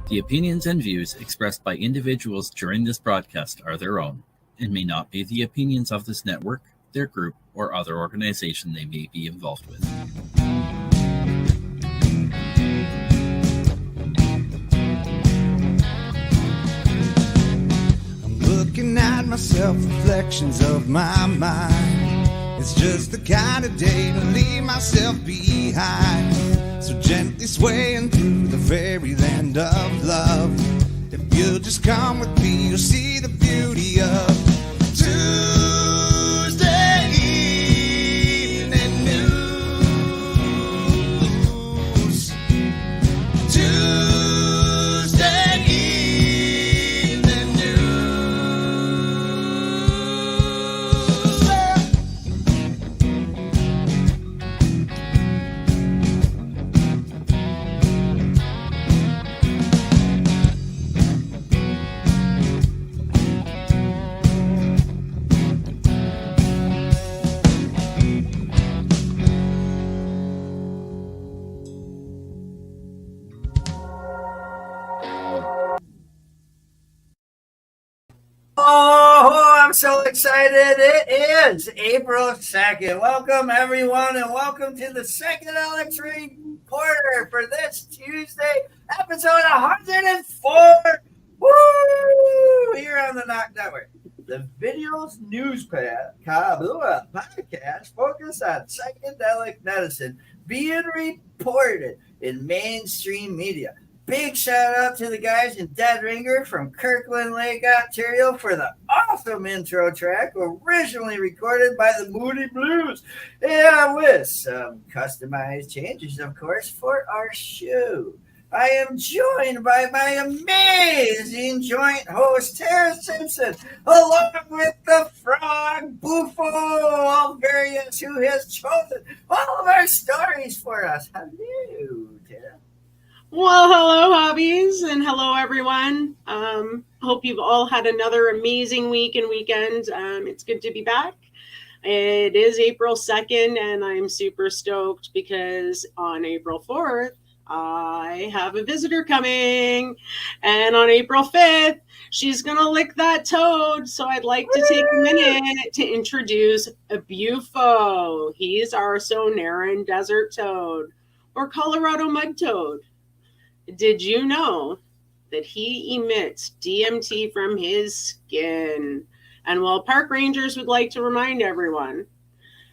The opinions and views expressed by individuals during this broadcast are their own and may not be the opinions of this network, their group, or other organization they may be involved with. I'm looking at myself, reflections of my mind. It's just the kind of day to leave myself behind. So gently swaying through the fairyland of love. If you'll just come with me, you'll see the beauty of Tuesday evening news. Tuesday evening Oh, I'm so excited. It is April 2nd. Welcome, everyone, and welcome to the Psychedelic Reporter for this Tuesday, episode 104. Woo! Here on the NOK Network. The video's news podcast focus on psychedelic medicine being reported in mainstream media. Big shout out to the guys in Dead Ringer from Kirkland Lake, Ontario for the awesome intro track originally recorded by the Moody Blues. And with some customized changes, of course, for our show. I am joined by my amazing joint host, Tarra Simpson, along with the frog Bufo Alvarius, who has chosen all of our stories for us. Hello, Tarra. Well, hello, Hobbies, and hello, everyone. Hope you've all had another amazing week and weekend. It's good to be back. It is April 2nd, and I'm super stoked because on April 4th, I have a visitor coming, and on April 5th, she's going to lick that toad, so I'd like to take a minute to introduce a Bufo. He's our Sonoran desert toad, or Colorado mud toad. Did you know that he emits DMT from his skin? And while park rangers would like to remind everyone,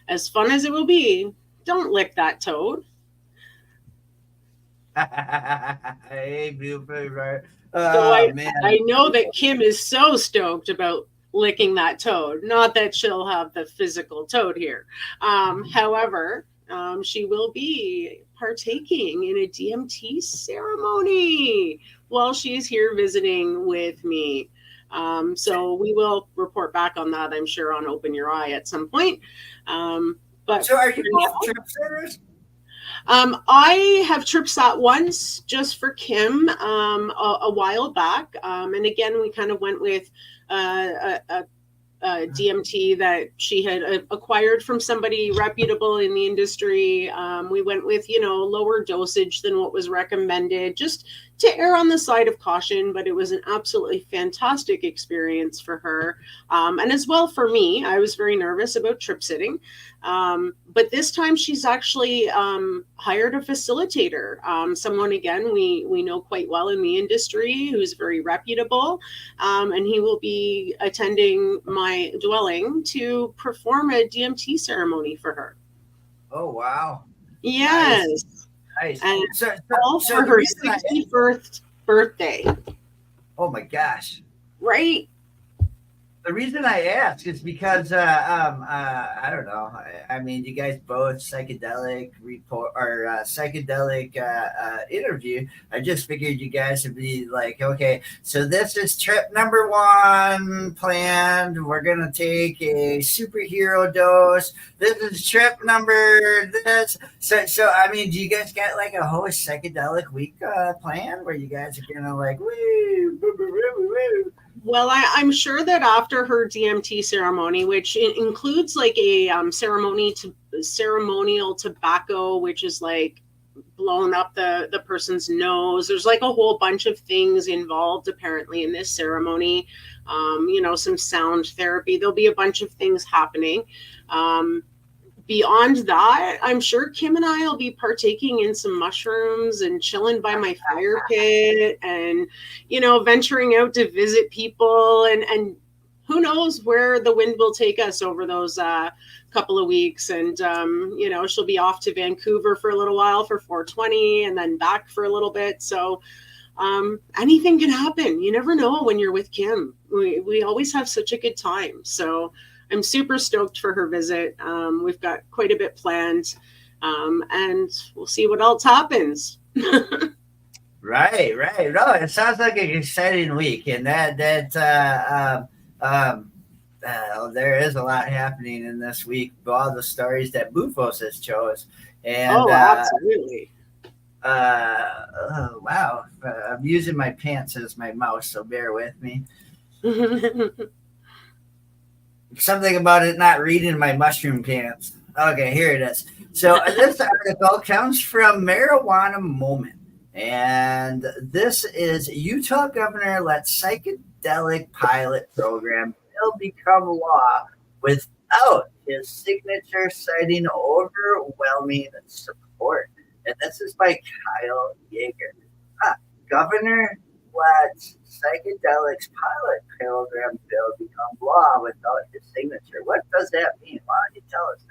as fun as it will be, don't lick that toad. Hey, beautiful. I know that Kim is so stoked about licking that toad. Not that she'll have the physical toad here. However, she will be partaking in a DMT ceremony while she's here visiting with me. So we will report back on that, I'm sure, on Open Your Eye at some point. But so are you both trip sitters? I have trip sat once just for Kim a while back. And again, we kind of went with DMT that she had acquired from somebody reputable in the industry. We went with, lower dosage than what was recommended, just to err on the side of caution, but it was an absolutely fantastic experience for her. And as well for me, I was very nervous about trip sitting. But this time she's actually hired a facilitator, someone, again, we know quite well in the industry, who's very reputable, and he will be attending my dwelling to perform a DMT ceremony for her. Oh, wow. Yes. Nice. And all for her 61st birthday. Oh, my gosh. Right? The reason I ask is because I don't know. I mean, you guys both psychedelic report or psychedelic interview. I just figured you guys would be like, okay, so this is trip number 1 planned. We're gonna take a superhero dose. This is trip number this. So I mean, do you guys got like a whole psychedelic week planned where you guys are gonna like woo, woo, woo, woo, woo. Well, I'm sure that after her DMT ceremony, which includes like a ceremonial tobacco, which is like blown up the person's nose. There's like a whole bunch of things involved apparently in this ceremony. Some sound therapy. There'll be a bunch of things happening. Beyond that, I'm sure Kim and I will be partaking in some mushrooms and chilling by my fire pit and, venturing out to visit people and who knows where the wind will take us over those couple of weeks. And, she'll be off to Vancouver for a little while for 420 and then back for a little bit. So anything can happen. You never know when you're with Kim. We always have such a good time. So I'm super stoked for her visit. We've got quite a bit planned, and we'll see what else happens. Right. No, it sounds like an exciting week, and there is a lot happening in this week. All the stories that Bufos has chose, and absolutely. Wow, I'm using my pants as my mouse, so bear with me. Something about it not reading my mushroom pants. Okay, here it is. So this article comes from Marijuana Moment. And this is Utah governor lets psychedelic pilot program bill become law without his signature, citing overwhelming support. And this is by Kyle Yeager. Governor lets psychedelics pilot program bill become law without his signature. What does that mean? Why don't you tell us that?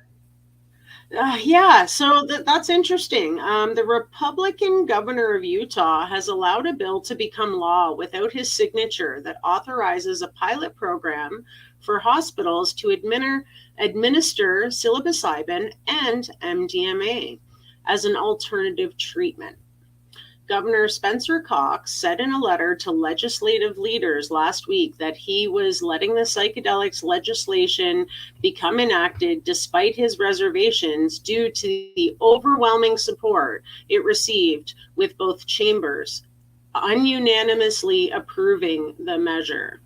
So that's interesting. The Republican governor of Utah has allowed a bill to become law without his signature that authorizes a pilot program for hospitals to administer psilocybin and MDMA as an alternative treatment. Governor Spencer Cox said in a letter to legislative leaders last week that he was letting the psychedelics legislation become enacted despite his reservations due to the overwhelming support it received, with both chambers unanimously approving the measure.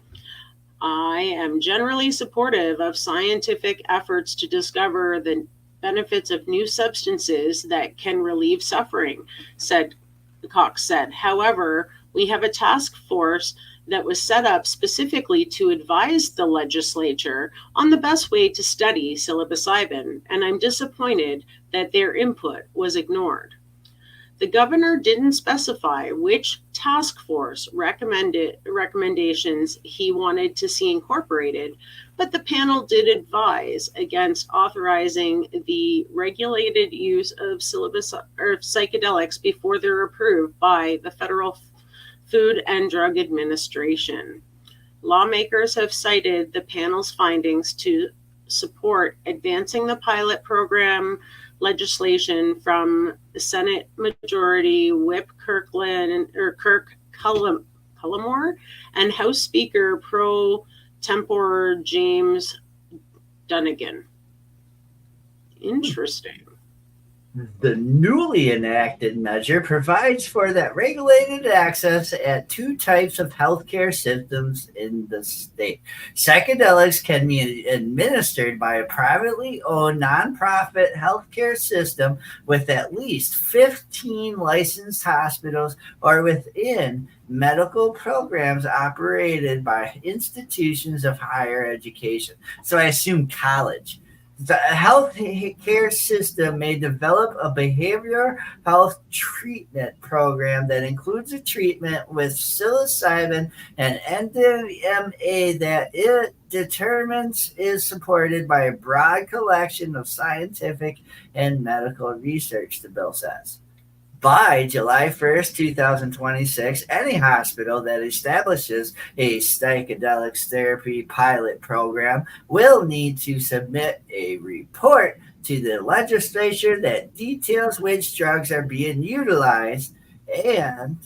I am generally supportive of scientific efforts to discover the benefits of new substances that can relieve suffering, Cox said. However, we have a task force that was set up specifically to advise the legislature on the best way to study psilocybin, and I'm disappointed that their input was ignored. The governor didn't specify which task force recommendations he wanted to see incorporated, but the panel did advise against authorizing the regulated use of psychedelics before they're approved by the Federal Food and Drug Administration. Lawmakers have cited the panel's findings to support advancing the pilot program legislation from Senate Majority Whip Kirk Cullimore and House Speaker pro tempore James Dunnigan. Interesting. The newly enacted measure provides for that regulated access at two types of healthcare systems in the state. Psychedelics can be administered by a privately owned nonprofit healthcare system with at least 15 licensed hospitals or within medical programs operated by institutions of higher education. So I assume college. The health care system may develop a behavioral health treatment program that includes a treatment with psilocybin and MDMA that it determines is supported by a broad collection of scientific and medical research, the bill says. By July 1st, 2026, any hospital that establishes a psychedelics therapy pilot program will need to submit a report to the legislature that details which drugs are being utilized and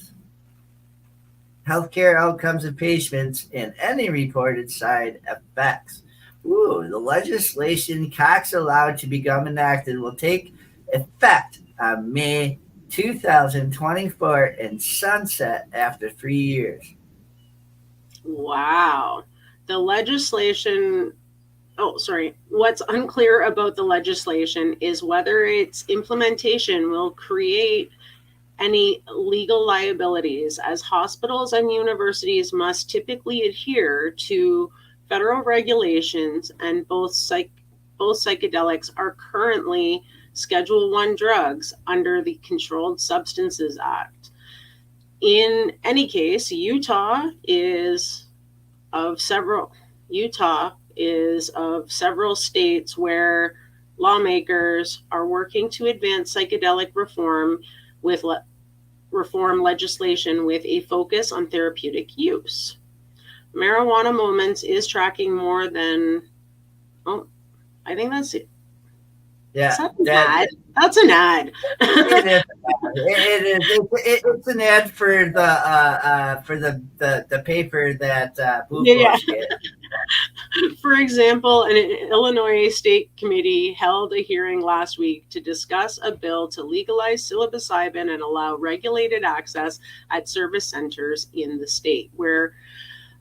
healthcare outcomes of patients and any reported side effects. The legislation Cox allowed to become enacted will take effect on May 2024 and sunset after 3 years. Wow. The legislation, what's unclear about the legislation is whether its implementation will create any legal liabilities, as hospitals and universities must typically adhere to federal regulations, and both psychedelics are currently Schedule 1 drugs under the Controlled Substances Act. In any case, Utah is of several states where lawmakers are working to advance psychedelic reform with reform legislation with a focus on therapeutic use. Marijuana Moments is tracking more than, I think that's it. Yeah, that's an ad. It is. It's an ad for the paper that Blue Force did. For example, an Illinois state committee held a hearing last week to discuss a bill to legalize psilocybin and allow regulated access at service centers in the state, where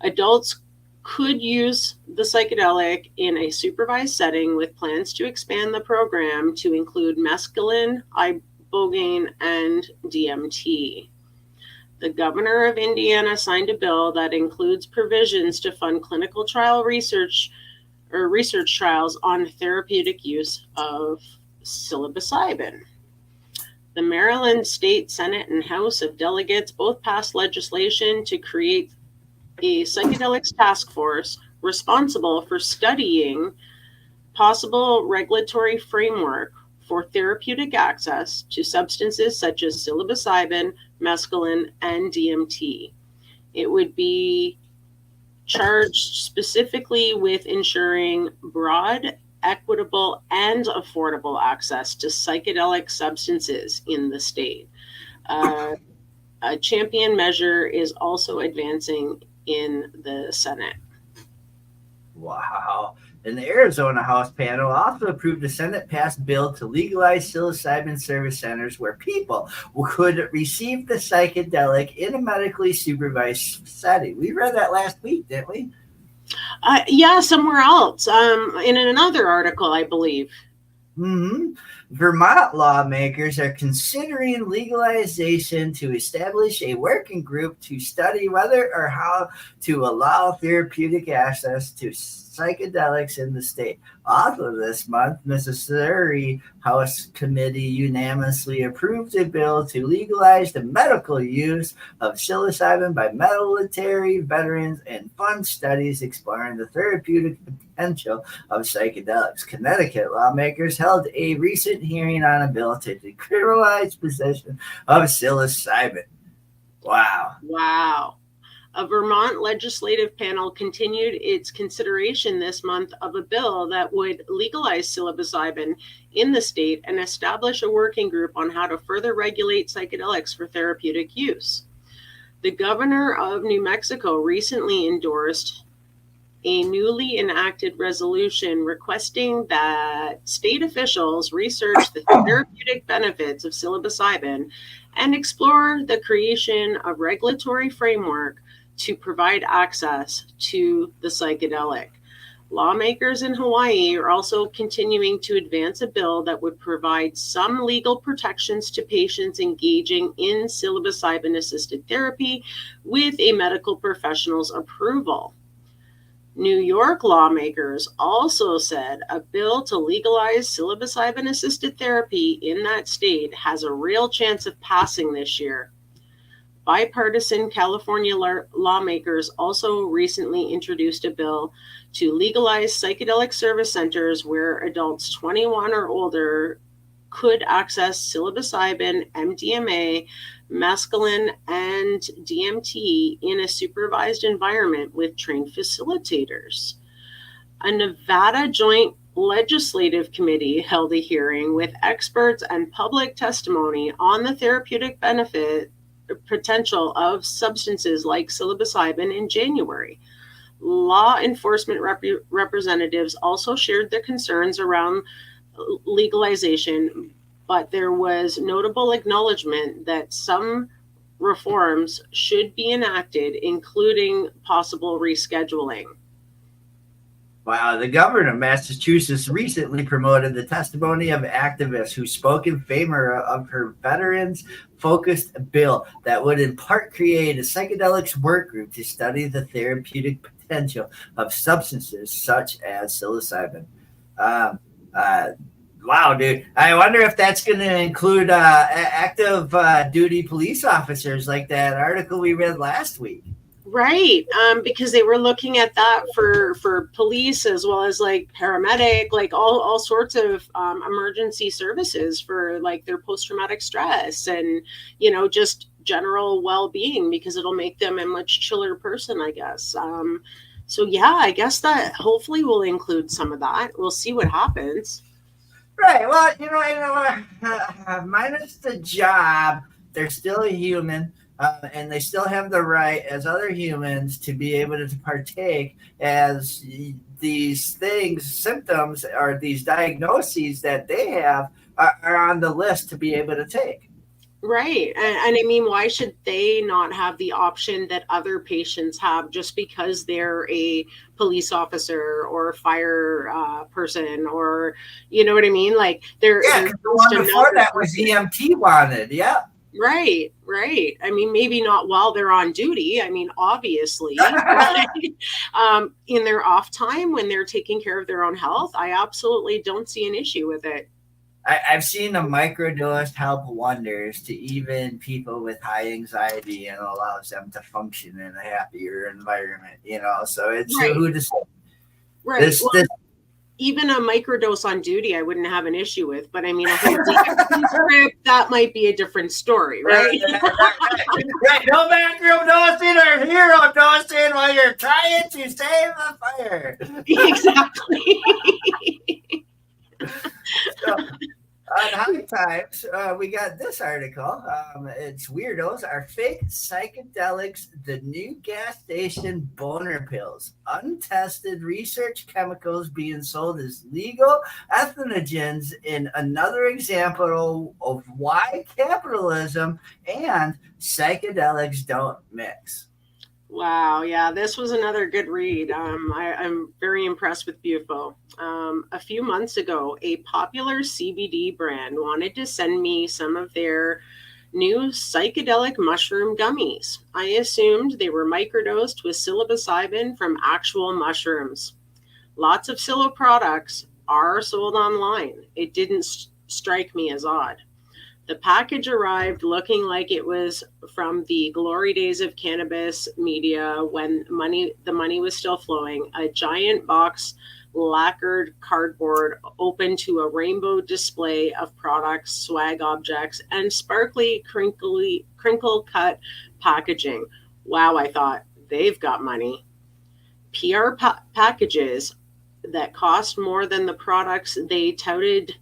adults could use the psychedelic in a supervised setting, with plans to expand the program to include mescaline, ibogaine, and DMT. The governor of Indiana signed a bill that includes provisions to fund clinical trial research trials on therapeutic use of psilocybin. The Maryland State Senate and House of Delegates both passed legislation to create a psychedelics task force responsible for studying possible regulatory framework for therapeutic access to substances such as psilocybin, mescaline, and DMT. It would be charged specifically with ensuring broad, equitable, and affordable access to psychedelic substances in the state. A champion measure is also advancing in the Senate. Wow. And the Arizona House panel also approved a Senate-passed bill to legalize psilocybin service centers where people could receive the psychedelic in a medically supervised setting. We read that last week, didn't we? Yeah, somewhere else. In another article, I believe. Mm-hmm. Vermont lawmakers are considering legalization to establish a working group to study whether or how to allow therapeutic access to psychedelics in the state. Also this month, Missouri House Committee unanimously approved a bill to legalize the medical use of psilocybin by military veterans and fund studies exploring the therapeutic potential of psychedelics. Connecticut lawmakers held a recent hearing on a bill to decriminalize possession of psilocybin. Wow. A Vermont legislative panel continued its consideration this month of a bill that would legalize psilocybin in the state and establish a working group on how to further regulate psychedelics for therapeutic use. The governor of New Mexico recently endorsed a newly enacted resolution requesting that state officials research the therapeutic benefits of psilocybin and explore the creation of regulatory framework to provide access to the psychedelic. Lawmakers in Hawaii are also continuing to advance a bill that would provide some legal protections to patients engaging in psilocybin-assisted therapy with a medical professional's approval. New York lawmakers also said a bill to legalize psilocybin-assisted therapy in that state has a real chance of passing this year. Bipartisan California lawmakers also recently introduced a bill to legalize psychedelic service centers where adults 21 or older could access psilocybin, MDMA, mescaline, and DMT in a supervised environment with trained facilitators. A Nevada Joint Legislative Committee held a hearing with experts and public testimony on the therapeutic benefit potential of substances like psilocybin in January. Law enforcement representatives also shared their concerns around legalization, but there was notable acknowledgement that some reforms should be enacted, including possible rescheduling. Wow, the governor of Massachusetts recently promoted the testimony of activists who spoke in favor of her veterans-focused bill that would in part create a psychedelics work group to study the therapeutic potential of substances such as psilocybin. Wow, dude. I wonder if that's going to include active duty police officers like that article we read last week. Right, because they were looking at that for police as well as like paramedic, like all sorts of emergency services for like their post-traumatic stress and, you know, just general well-being, because it'll make them a much chiller person, I guess. So yeah, I guess that hopefully will include some of that. We'll see what happens. Right. Well, minus the job, they're still a human. And they still have the right as other humans to be able to partake, as these things, symptoms, or these diagnoses that they have are on the list to be able to take. Right. And I mean, why should they not have the option that other patients have just because they're a police officer or a fire person, or, you know what I mean? Like they're the one before that was EMT wanted. Yeah. Right. I mean, maybe not while they're on duty. I mean, obviously, in their off time when they're taking care of their own health, I absolutely don't see an issue with it. I've seen a microdose help wonders to even people with high anxiety, and allows them to function in a happier environment, so it's who to say. Right. Even a microdose on duty, I wouldn't have an issue with. But I mean, a whole script, that might be a different story, right? Right. No backroom dosing or hero dosing while you're trying to save the fire. Exactly. So, on High Times, we got this article. It's Weirdos Are Fake Psychedelics, the new gas station boner pills. Untested research chemicals being sold as legal entheogens in another example of why capitalism and psychedelics don't mix. Wow, yeah, this was another good read. I'm very impressed with Bufo. A few months ago, a popular CBD brand wanted to send me some of their new psychedelic mushroom gummies. I assumed they were microdosed with psilocybin from actual mushrooms. Lots of psilo products are sold online. It didn't strike me as odd. The package arrived looking like it was from the glory days of cannabis media when the money was still flowing. A giant box, lacquered cardboard, open to a rainbow display of products, swag objects, and sparkly, crinkle-cut packaging. Wow, I thought, they've got money. PR packages that cost more than the products they touted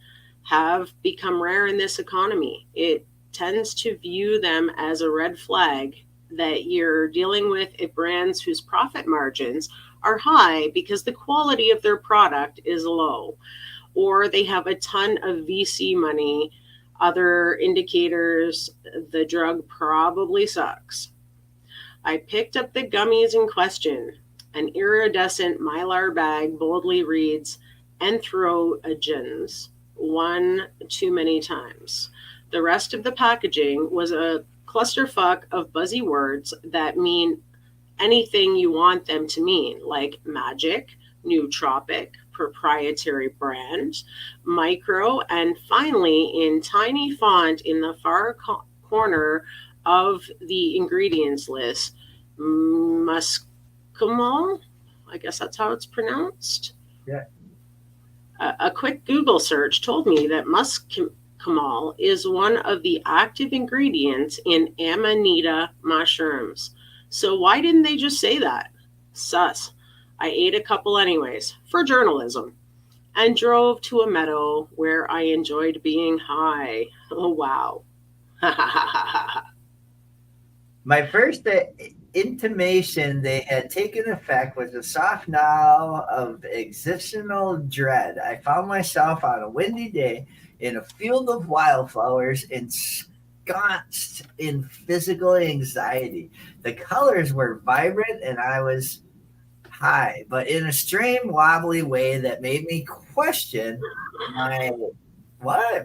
have become rare in this economy. It tends to view them as a red flag that you're dealing with brands whose profit margins are high because the quality of their product is low, or they have a ton of VC money. Other indicators, the drug probably sucks. I picked up the gummies in question. An iridescent mylar bag boldly reads, entheogens. One too many times. The rest of the packaging was a clusterfuck of buzzy words that mean anything you want them to mean, like magic, nootropic, proprietary brand, micro, and finally, in tiny font in the far corner of the ingredients list, muscimol. I guess that's how it's pronounced. Yeah. A quick Google search told me that muscimol is one of the active ingredients in amanita mushrooms. So why didn't they just say that? Sus. I ate a couple anyways, for journalism, and drove to a meadow where I enjoyed being high. Oh, wow. My first intimation they had taken effect was a soft gnaw of existential dread. I found myself on a windy day in a field of wildflowers ensconced in physical anxiety. The colors were vibrant and I was high, but in a strange, wobbly way that made me question my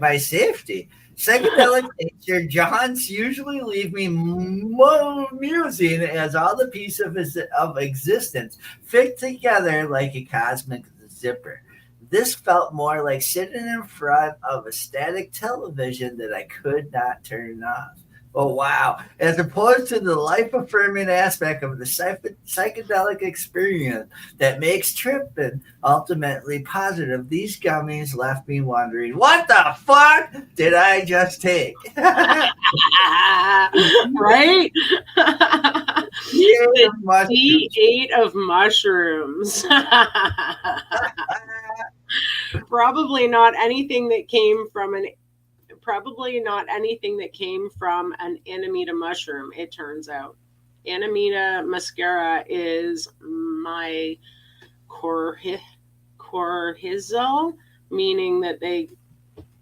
my safety. Psychedelic nature jaunts usually leave me musing as all the pieces of existence fit together like a cosmic zipper. This felt more like sitting in front of a static television that I could not turn off. Oh, wow. As opposed to the life affirming aspect of the psychedelic experience that makes tripping ultimately positive, these gummies left me wondering, what the fuck did I just take? Right? The D8 of mushrooms. Probably not anything that came from an Amanita mushroom, it turns out. Amanita muscaria is my corhizal, meaning that they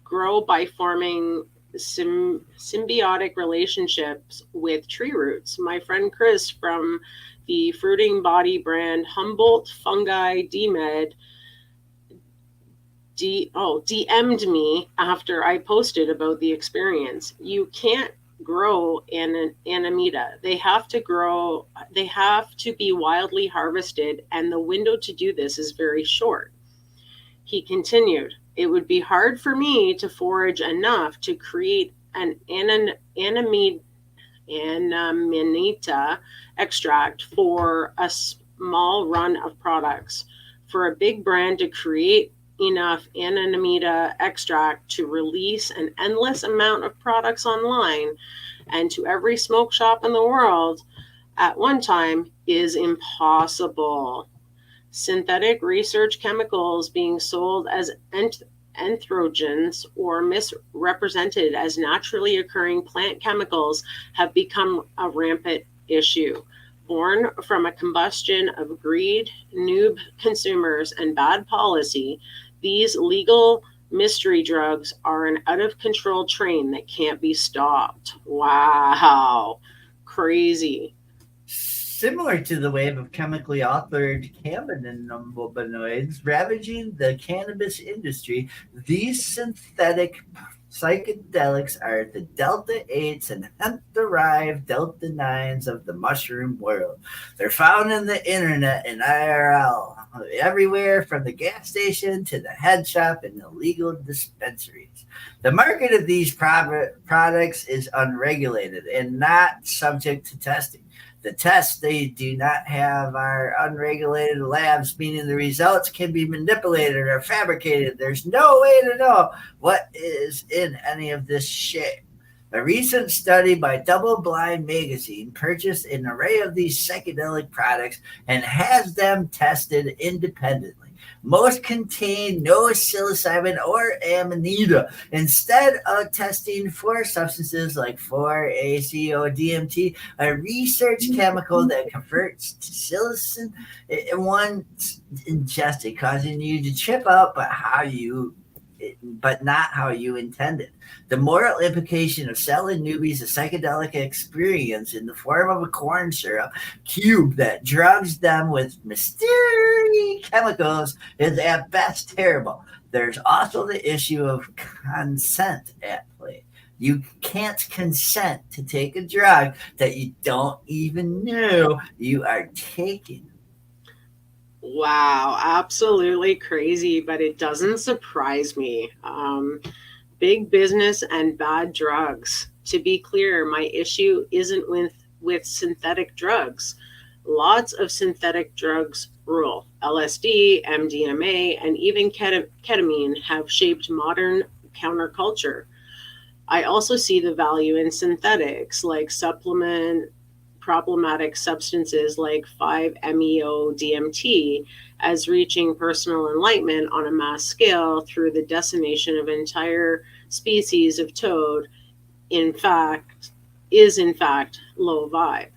grow by forming symbiotic relationships with tree roots. My friend Chris from the fruiting body brand Humboldt Fungi DMed DM'd me after I posted about the experience. You can't grow an Amanita. They have to be wildly harvested, and the window to do this is very short. He continued, it would be hard for me to forage enough to create an Amanita extract for a small run of products. For a big brand to create enough Amanita extract to release an endless amount of products online and to every smoke shop in the world at one time is impossible. Synthetic research chemicals being sold as anthrogens or misrepresented as naturally occurring plant chemicals have become a rampant issue. Born from a combustion of greed, noob consumers, and bad policy, these legal mystery drugs are an out-of-control train that can't be stopped. Wow. Crazy. Similar to the wave of chemically altered cannabinoids ravaging the cannabis industry, these synthetic psychedelics are the Delta 8s and hemp-derived Delta 9s of the mushroom world. They're found in the internet and IRL, everywhere from the gas station to the head shop and the legal dispensaries. The market of these products is unregulated and not subject to testing. The tests they do not have are unregulated labs, meaning the results can be manipulated or fabricated. There's no way to know what is in any of this shit. A recent study by Double Blind Magazine purchased an array of these psychedelic products and has them tested independently. Most contain no psilocybin or amanita. Instead of testing for substances like 4-ACO-DMT, a research chemical that converts to psilocin once ingested, causing you to trip out, but not how you intended. The moral implication of selling newbies a psychedelic experience in the form of a corn syrup cube that drugs them with mysterious chemicals is at best terrible. There's also the issue of consent at play. You can't consent to take a drug that you don't even know you are taking. Wow, absolutely crazy, but it doesn't surprise me. Big business and bad drugs. To be clear, my issue isn't with synthetic drugs. Lots of synthetic drugs rule. LSD, MDMA, and even ketamine have shaped modern counterculture. I also see the value in synthetics like problematic substances like 5-MeO-DMT as reaching personal enlightenment on a mass scale through the decimation of entire species of toad is in fact low vibe.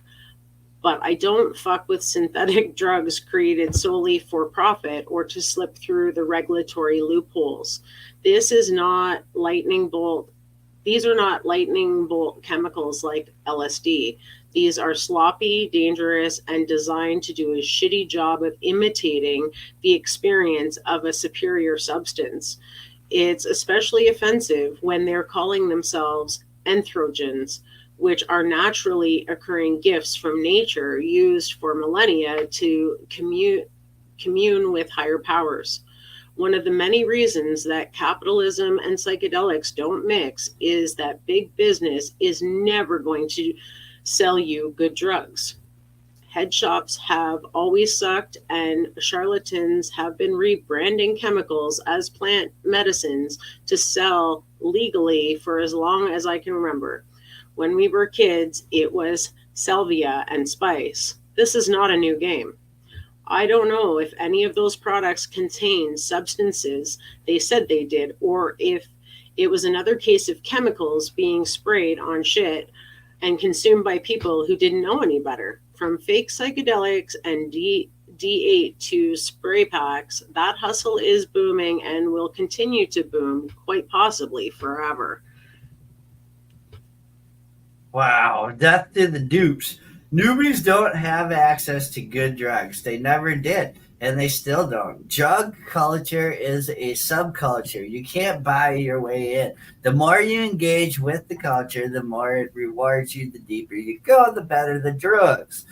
But I don't fuck with synthetic drugs created solely for profit or to slip through the regulatory loopholes. This is not lightning bolt These are not lightning bolt chemicals like LSD. These are sloppy, dangerous, and designed to do a shitty job of imitating the experience of a superior substance. It's especially offensive when they're calling themselves entheogens, which are naturally occurring gifts from nature used for millennia to commune with higher powers. One of the many reasons that capitalism and psychedelics don't mix is that big business is never going to sell you good drugs. Head shops have always sucked, and charlatans have been rebranding chemicals as plant medicines to sell legally for as long as I can remember. When we were kids, it was salvia and spice. This is not a new game. I don't know if any of those products contain substances they said they did, or if it was another case of chemicals being sprayed on shit and consumed by people who didn't know any better. From fake psychedelics and D8 to spray packs, that hustle is booming and will continue to boom, quite possibly forever. Wow, death to the dupes. Newbies don't have access to good drugs. They never did, and they still don't. Drug culture is a subculture. You can't buy your way in. The more you engage with the culture, the more it rewards you. The deeper you go, the better the drugs.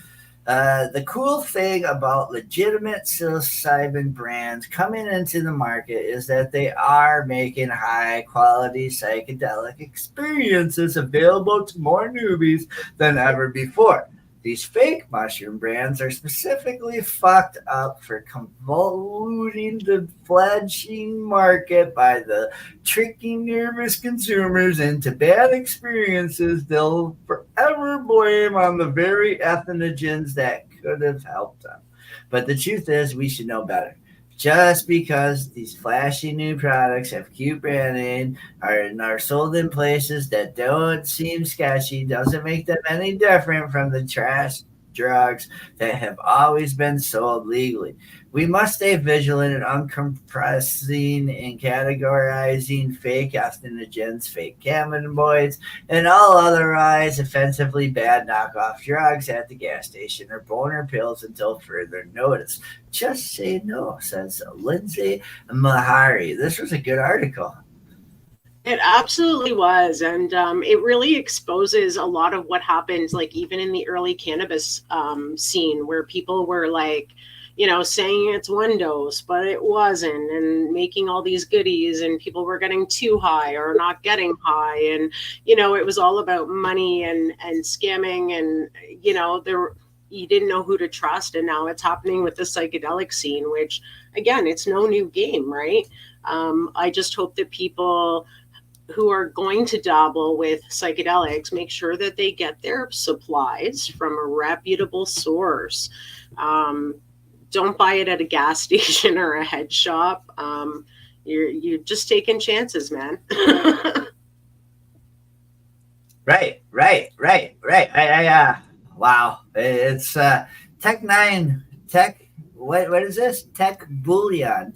The cool thing about legitimate psilocybin brands coming into the market is that they are making high quality psychedelic experiences available to more newbies than ever before. These fake mushroom brands are specifically fucked up for convoluting the fledgling market by the tricking nervous consumers into bad experiences they'll forever blame on the very ethnogens that could have helped them. But the truth is, we should know better. Just because these flashy new products have cute branding and are sold in places that don't seem sketchy doesn't make them any different from the trash drugs that have always been sold legally. We must stay vigilant in uncompressing and categorizing fake ethnogens, fake cannabinoids, and all otherwise offensively bad knockoff drugs at the gas station or boner pills until further notice. Just say no, says Lindsay Mahari. This was a good article. It absolutely was. And it really exposes a lot of what happened, like even in the early cannabis scene, where people were like, saying it's one dose, but it wasn't, and making all these goodies, and people were getting too high or not getting high. And, it was all about money and scamming. And, you didn't know who to trust. And now it's happening with the psychedelic scene, which, again, it's no new game, right? I just hope that people who are going to dabble with psychedelics make sure that they get their supplies from a reputable source. Don't buy it at a gas station or a head shop. You're just taking chances, man. Right. Wow. It's Tech. What is this? Tech Bullion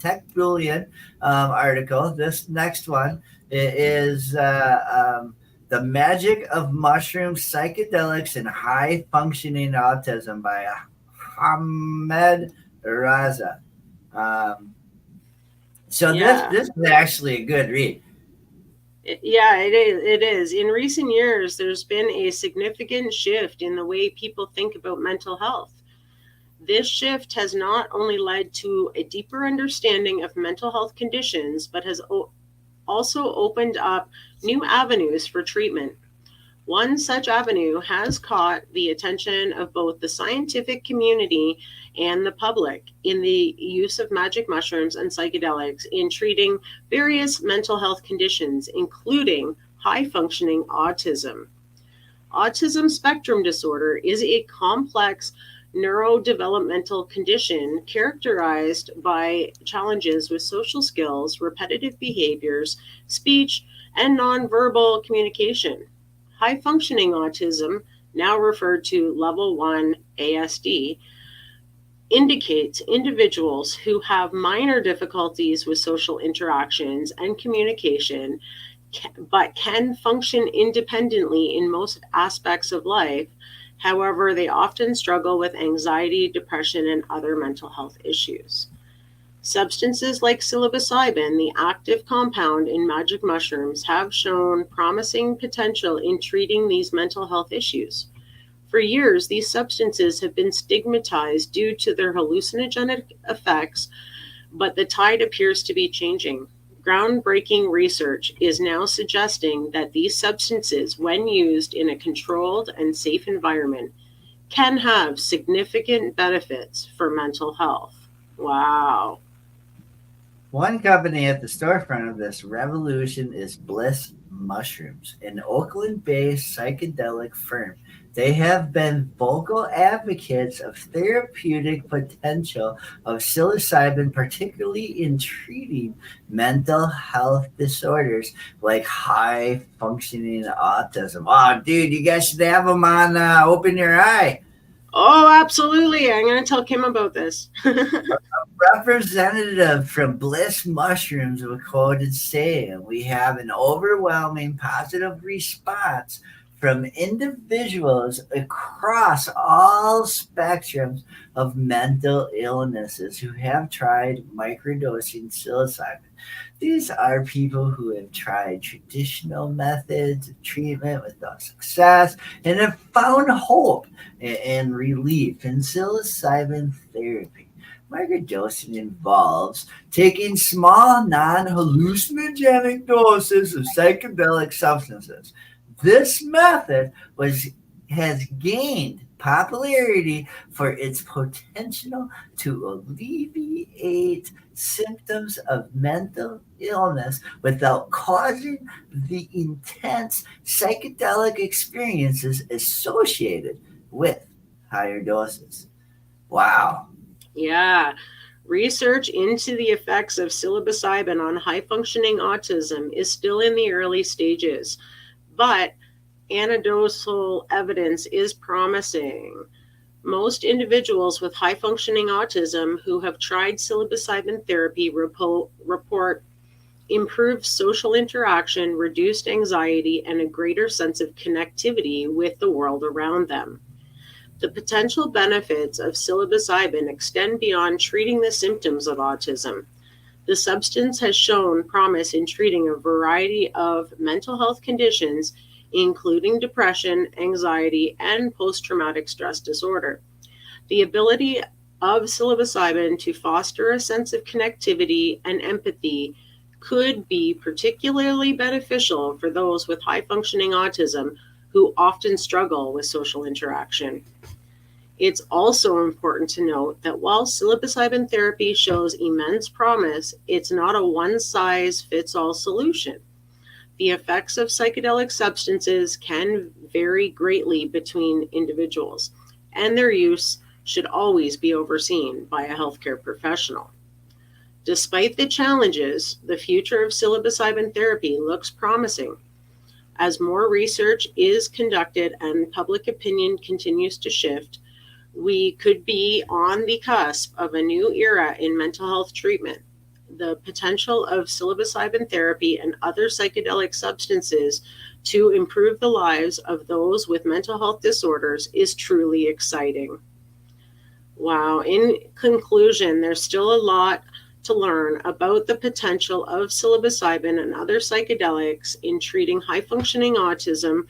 article. This next one is the magic of mushroom psychedelics and high functioning autism by Ahmed Raza. This is actually a good read. Yeah, it is. In recent years, there's been a significant shift in the way people think about mental health. This shift has not only led to a deeper understanding of mental health conditions, but has also opened up new avenues for treatment. One such avenue has caught the attention of both the scientific community and the public in the use of magic mushrooms and psychedelics in treating various mental health conditions, including high-functioning autism. Autism spectrum disorder is a complex neurodevelopmental condition characterized by challenges with social skills, repetitive behaviors, speech, and nonverbal communication. High-functioning autism, now referred to Level 1 ASD, indicates individuals who have minor difficulties with social interactions and communication but can function independently in most aspects of life. However, they often struggle with anxiety, depression, and other mental health issues. Substances like psilocybin, the active compound in magic mushrooms, have shown promising potential in treating these mental health issues. For years, these substances have been stigmatized due to their hallucinogenic effects, but the tide appears to be changing. Groundbreaking research is now suggesting that these substances, when used in a controlled and safe environment, can have significant benefits for mental health. Wow. One company at the storefront of this revolution is Bliss Mushrooms, an Oakland-based psychedelic firm. They have been vocal advocates of therapeutic potential of psilocybin, particularly in treating mental health disorders like high-functioning autism. Oh, dude, you guys should have them on Open Your Eye. Oh, absolutely. I'm going to tell Kim about this. Representative from Bliss Mushrooms was quoted saying, "We have an overwhelming positive response from individuals across all spectrums of mental illnesses who have tried microdosing psilocybin. These are people who have tried traditional methods of treatment without success and have found hope and relief in psilocybin therapy. Microdosing involves taking small, non-hallucinogenic doses of psychedelic substances. This method has gained popularity for its potential to alleviate symptoms of mental illness without causing the intense psychedelic experiences associated with higher doses." Wow. Yeah. Research into the effects of psilocybin on high-functioning autism is still in the early stages, but anecdotal evidence is promising. Most individuals with high-functioning autism who have tried psilocybin therapy report improved social interaction, reduced anxiety, and a greater sense of connectivity with the world around them. The potential benefits of psilocybin extend beyond treating the symptoms of autism. The substance has shown promise in treating a variety of mental health conditions, including depression, anxiety, and post-traumatic stress disorder. The ability of psilocybin to foster a sense of connectivity and empathy could be particularly beneficial for those with high-functioning autism who often struggle with social interaction. It's also important to note that while psilocybin therapy shows immense promise, it's not a one-size-fits-all solution. The effects of psychedelic substances can vary greatly between individuals, and their use should always be overseen by a healthcare professional. Despite the challenges, the future of psilocybin therapy looks promising. As more research is conducted and public opinion continues to shift, we could be on the cusp of a new era in mental health treatment. The potential of psilocybin therapy and other psychedelic substances to improve the lives of those with mental health disorders is truly exciting. Wow. In conclusion, there's still a lot to learn about the potential of psilocybin and other psychedelics in treating high-functioning autism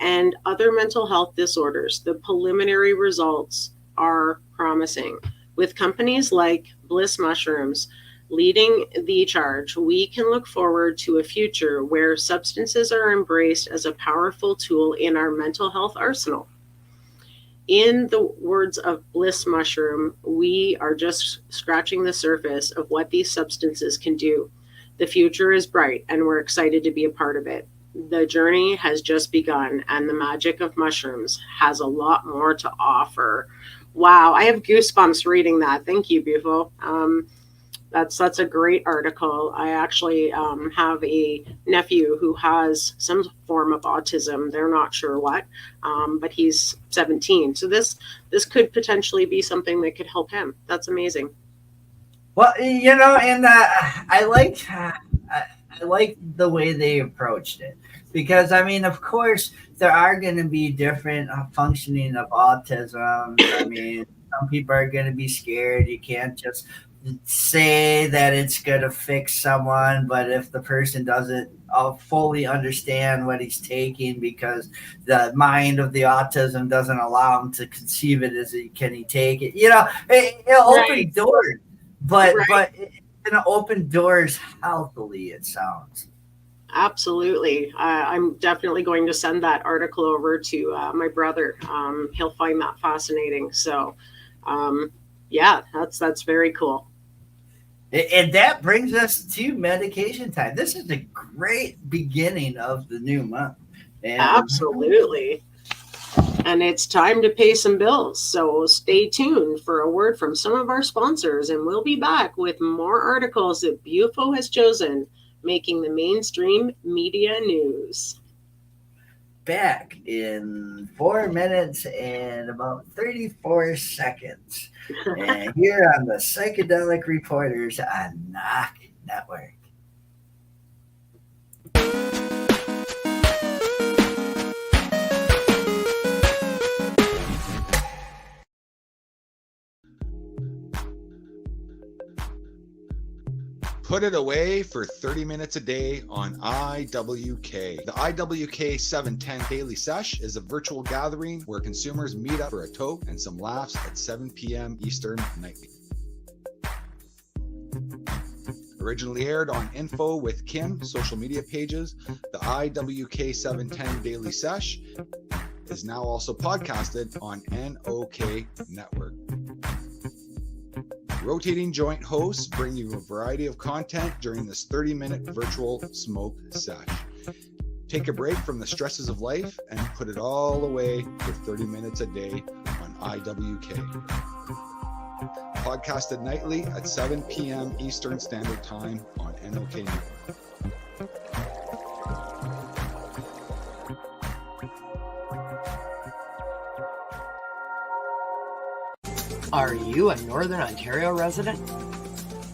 and other mental health disorders. The preliminary results are promising. With companies like Bliss Mushrooms leading the charge, we can look forward to a future where substances are embraced as a powerful tool in our mental health arsenal. In the words of Bliss Mushroom, we are just scratching the surface of what these substances can do. The future is bright, and we're excited to be a part of it. The journey has just begun, and the magic of mushrooms has a lot more to offer. Wow, I have goosebumps reading that. Thank you, Bufo. That's a great article. I actually have a nephew who has some form of autism. They're not sure what, but he's 17. So this could potentially be something that could help him. That's amazing. Well, and I I like the way they approached it, because I mean, of course, there are going to be different functioning of autism. I mean, some people are going to be scared. You can't just say that it's going to fix someone, but if the person doesn't fully understand what he's taking, because the mind of the autism doesn't allow him to conceive it as can he take it, it'll open doors, but it's going to open doors healthily, it sounds. Absolutely. I'm definitely going to send that article over to my brother. He'll find that fascinating. So yeah, that's very cool. And that brings us to medication time. This is a great beginning of the new month. Absolutely. And it's time to pay some bills. So stay tuned for a word from some of our sponsors, and we'll be back with more articles that Bufo has chosen, making the mainstream media news. Back in 4 minutes and about 34 seconds. And here on the Psychedelic Reporters on NOK Network. Put it away for 30 minutes a day on IWK. The IWK 710 Daily Sesh is a virtual gathering where consumers meet up for a toke and some laughs at 7 p.m. Eastern nightly. Originally aired on Info with Kim social media pages, the IWK 710 Daily Sesh is now also podcasted on NOK Network. Rotating joint hosts bring you a variety of content during this 30-minute virtual smoke sesh. Take a break from the stresses of life and put it all away for 30 minutes a day on IWK. Podcasted nightly at 7 p.m. Eastern Standard Time on NOK Network. Are you a Northern Ontario resident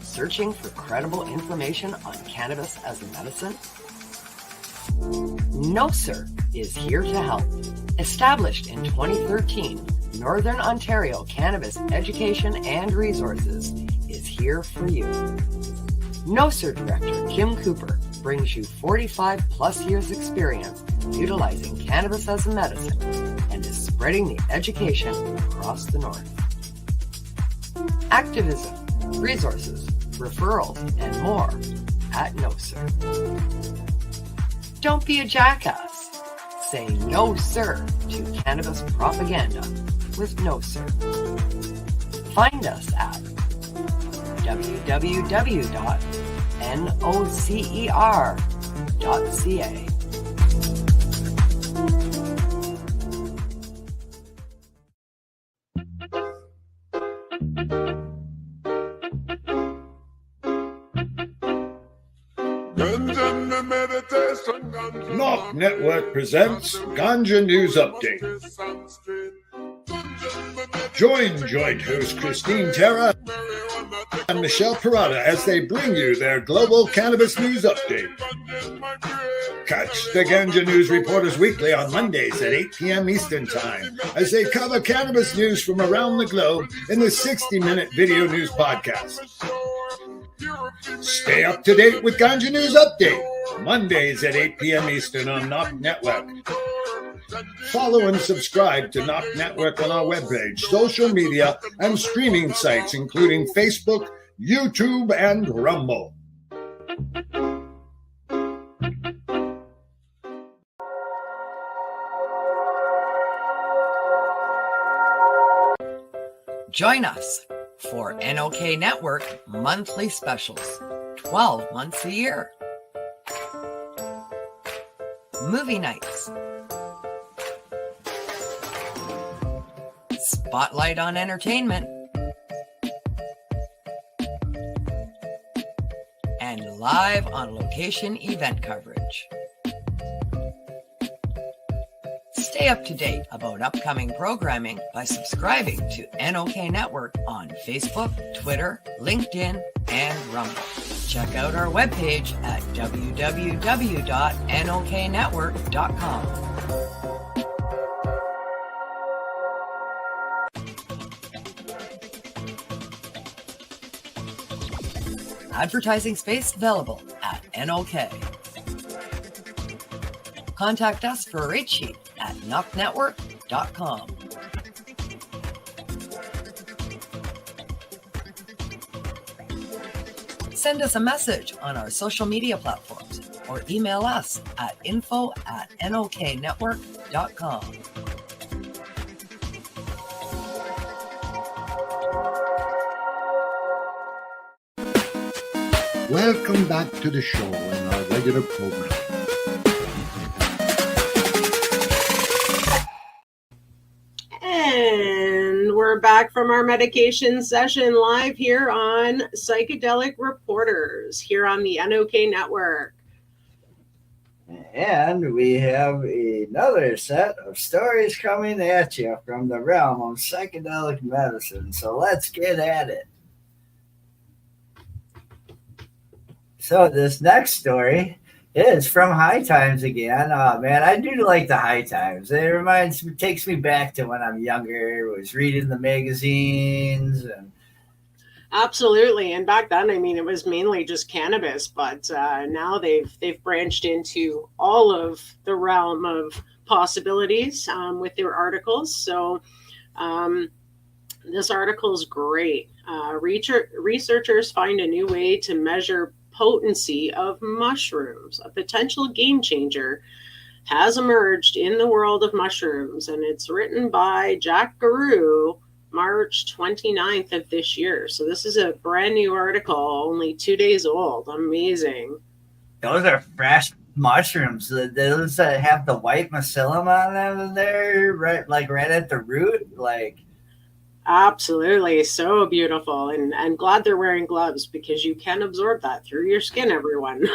searching for credible information on cannabis as a medicine? No Sir is here to help. Established in 2013, Northern Ontario Cannabis Education and Resources is here for you. No Sir Director Kim Cooper brings you 45 plus years experience utilizing cannabis as a medicine and is spreading the education across the North. Activism, resources, referrals, and more at No Sir. Don't be a jackass. Say no sir to cannabis propaganda with No Sir. Find us at www.nocer.ca. NOK Network presents Ganja News Update. Join joint host Christine Tarra and Michelle Parada as they bring you their global cannabis news update. Catch the Ganja News Reporters weekly on Mondays at 8 p.m. Eastern Time as they cover cannabis news from around the globe in the 60-minute video news podcast. Stay up to date with Ganja News Update, Mondays at 8 p.m. Eastern on NOK Network. Follow and subscribe to NOK Network on our webpage, social media, and streaming sites, including Facebook, YouTube, and Rumble. Join us for NOK Network monthly specials, 12 months a year. Movie nights. Spotlight on entertainment. And live on location event coverage. Stay up to date about upcoming programming by subscribing to NOK Network on Facebook, Twitter, LinkedIn, and Rumble. Check out our webpage at www.noknetwork.com. Advertising space available at NOK. Contact us for a rate sheet at NOKNetwork.com. Send us a message on our social media platforms or email us at info@NOKNetwork.com. Welcome back to the show in our regular program. And we're back from our medication session live here on Psychedelic Reporters here on the NOK Network. And we have another set of stories coming at you from the realm of psychedelic medicine. So let's get at it. So this next story is from High Times again. Oh man, I do like the High Times. It takes me back to when I'm younger, was reading the magazines and Absolutely. And back then, I mean, it was mainly just cannabis, but now they've branched into all of the realm of possibilities with their articles. So this article is great. Researchers find a new way to measure potency of mushrooms. A potential game changer has emerged in the world of mushrooms, and it's written by Jack Guru, March 29th of this year. So this is a brand new article, only 2 days old. Amazing. those are fresh mushrooms. Those that have the white mycelium on them there, right at the root, like. Absolutely. So beautiful. And glad they're wearing gloves because you can absorb that through your skin, everyone.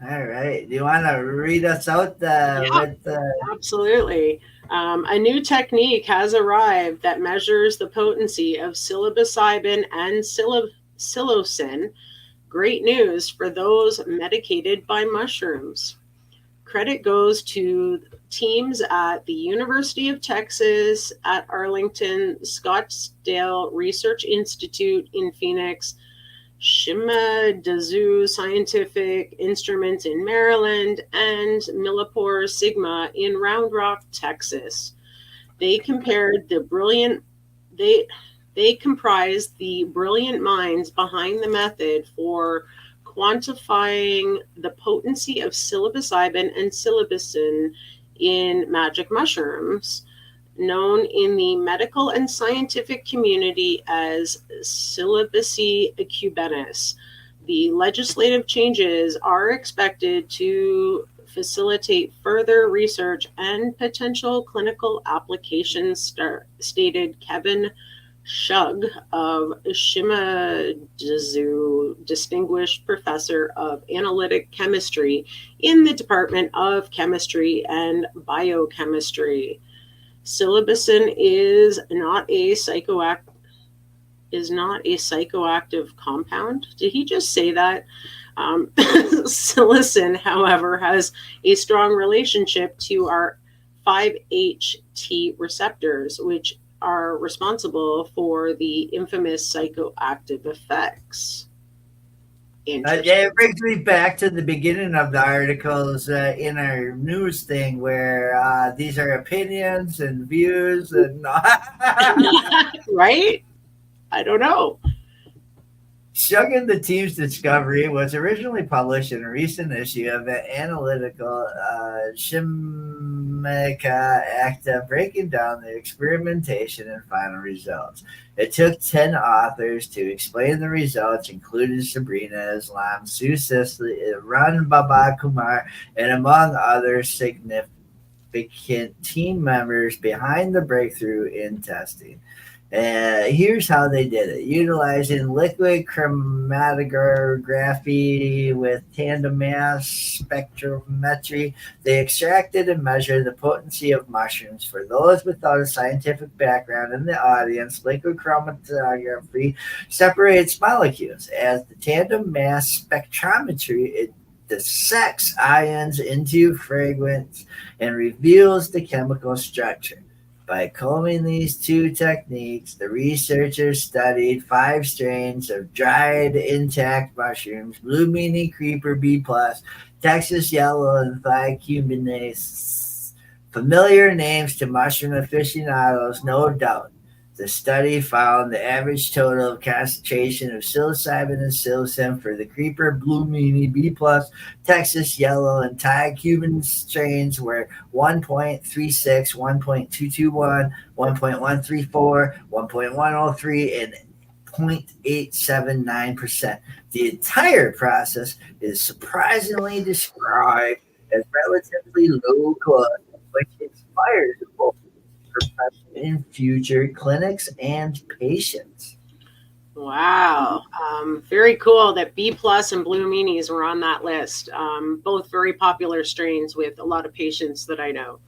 All right. Do you want to read us out Absolutely. A new technique has arrived that measures the potency of psilocybin and psilocin. Great news for those medicated by mushrooms. Credit goes to teams at the University of Texas at Arlington, Scottsdale Research Institute in Phoenix, Shimizu Scientific Instruments in Maryland, and Millipore Sigma in Round Rock, Texas. They compared they comprised the brilliant minds behind the method for quantifying the potency of psilocybin and psilocin in magic mushrooms, known in the medical and scientific community as Psilocybe cubatus. The legislative changes are expected to facilitate further research and potential clinical applications, stated Kevin Shug of Shimizu, Distinguished Professor of Analytic Chemistry in the Department of Chemistry and Biochemistry. Psilocybin is not a psychoactive compound. Did he just say that? Psilocin, however, has a strong relationship to our 5-HT receptors, which are responsible for the infamous psychoactive effects. It brings me back to the beginning of the articles in our news thing where these are opinions and views and right? I don't know. Shug and the team's discovery was originally published in a recent issue of an analytical Chimica Acta, breaking down the experimentation and final results. It took 10 authors to explain the results, including Sabrina Islam, Sue Sisley, Ran Baba Kumar, and among other significant team members behind the breakthrough in testing. Here's how they did it. Utilizing liquid chromatography with tandem mass spectrometry, they extracted and measured the potency of mushrooms. For those without a scientific background in the audience, liquid chromatography separates molecules. As the tandem mass spectrometry, it dissects ions into fragments and reveals the chemical structure. By combing these two techniques, the researchers studied 5 strains of dried intact mushrooms: blue meanie, creeper, B+, Texas yellow, and thiocubinase. Familiar names to mushroom aficionados, no doubt. The study found the average total concentration of psilocybin and psilocin for the creeper, blue meanie, B+, Texas yellow, and thiocubin strains were 1.36, 1.221, 1.134, 1.103, and 0.879%. The entire process is surprisingly described as relatively low cost, which inspires both in future clinics and patients. Wow. Very cool that B+ and Blue Meanies were on that list. Both very popular strains with a lot of patients that I know.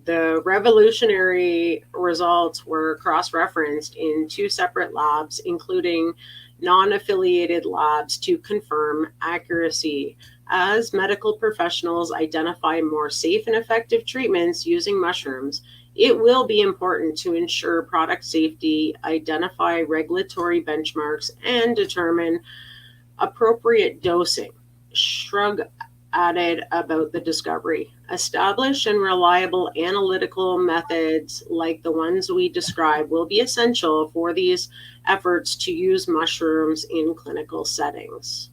The revolutionary results were cross-referenced in 2 separate labs, including non-affiliated labs, to confirm accuracy. As medical professionals identify more safe and effective treatments using mushrooms, it will be important to ensure product safety, identify regulatory benchmarks, and determine appropriate dosing. Shrug added about the discovery. Established and reliable analytical methods like the ones we described will be essential for these efforts to use mushrooms in clinical settings.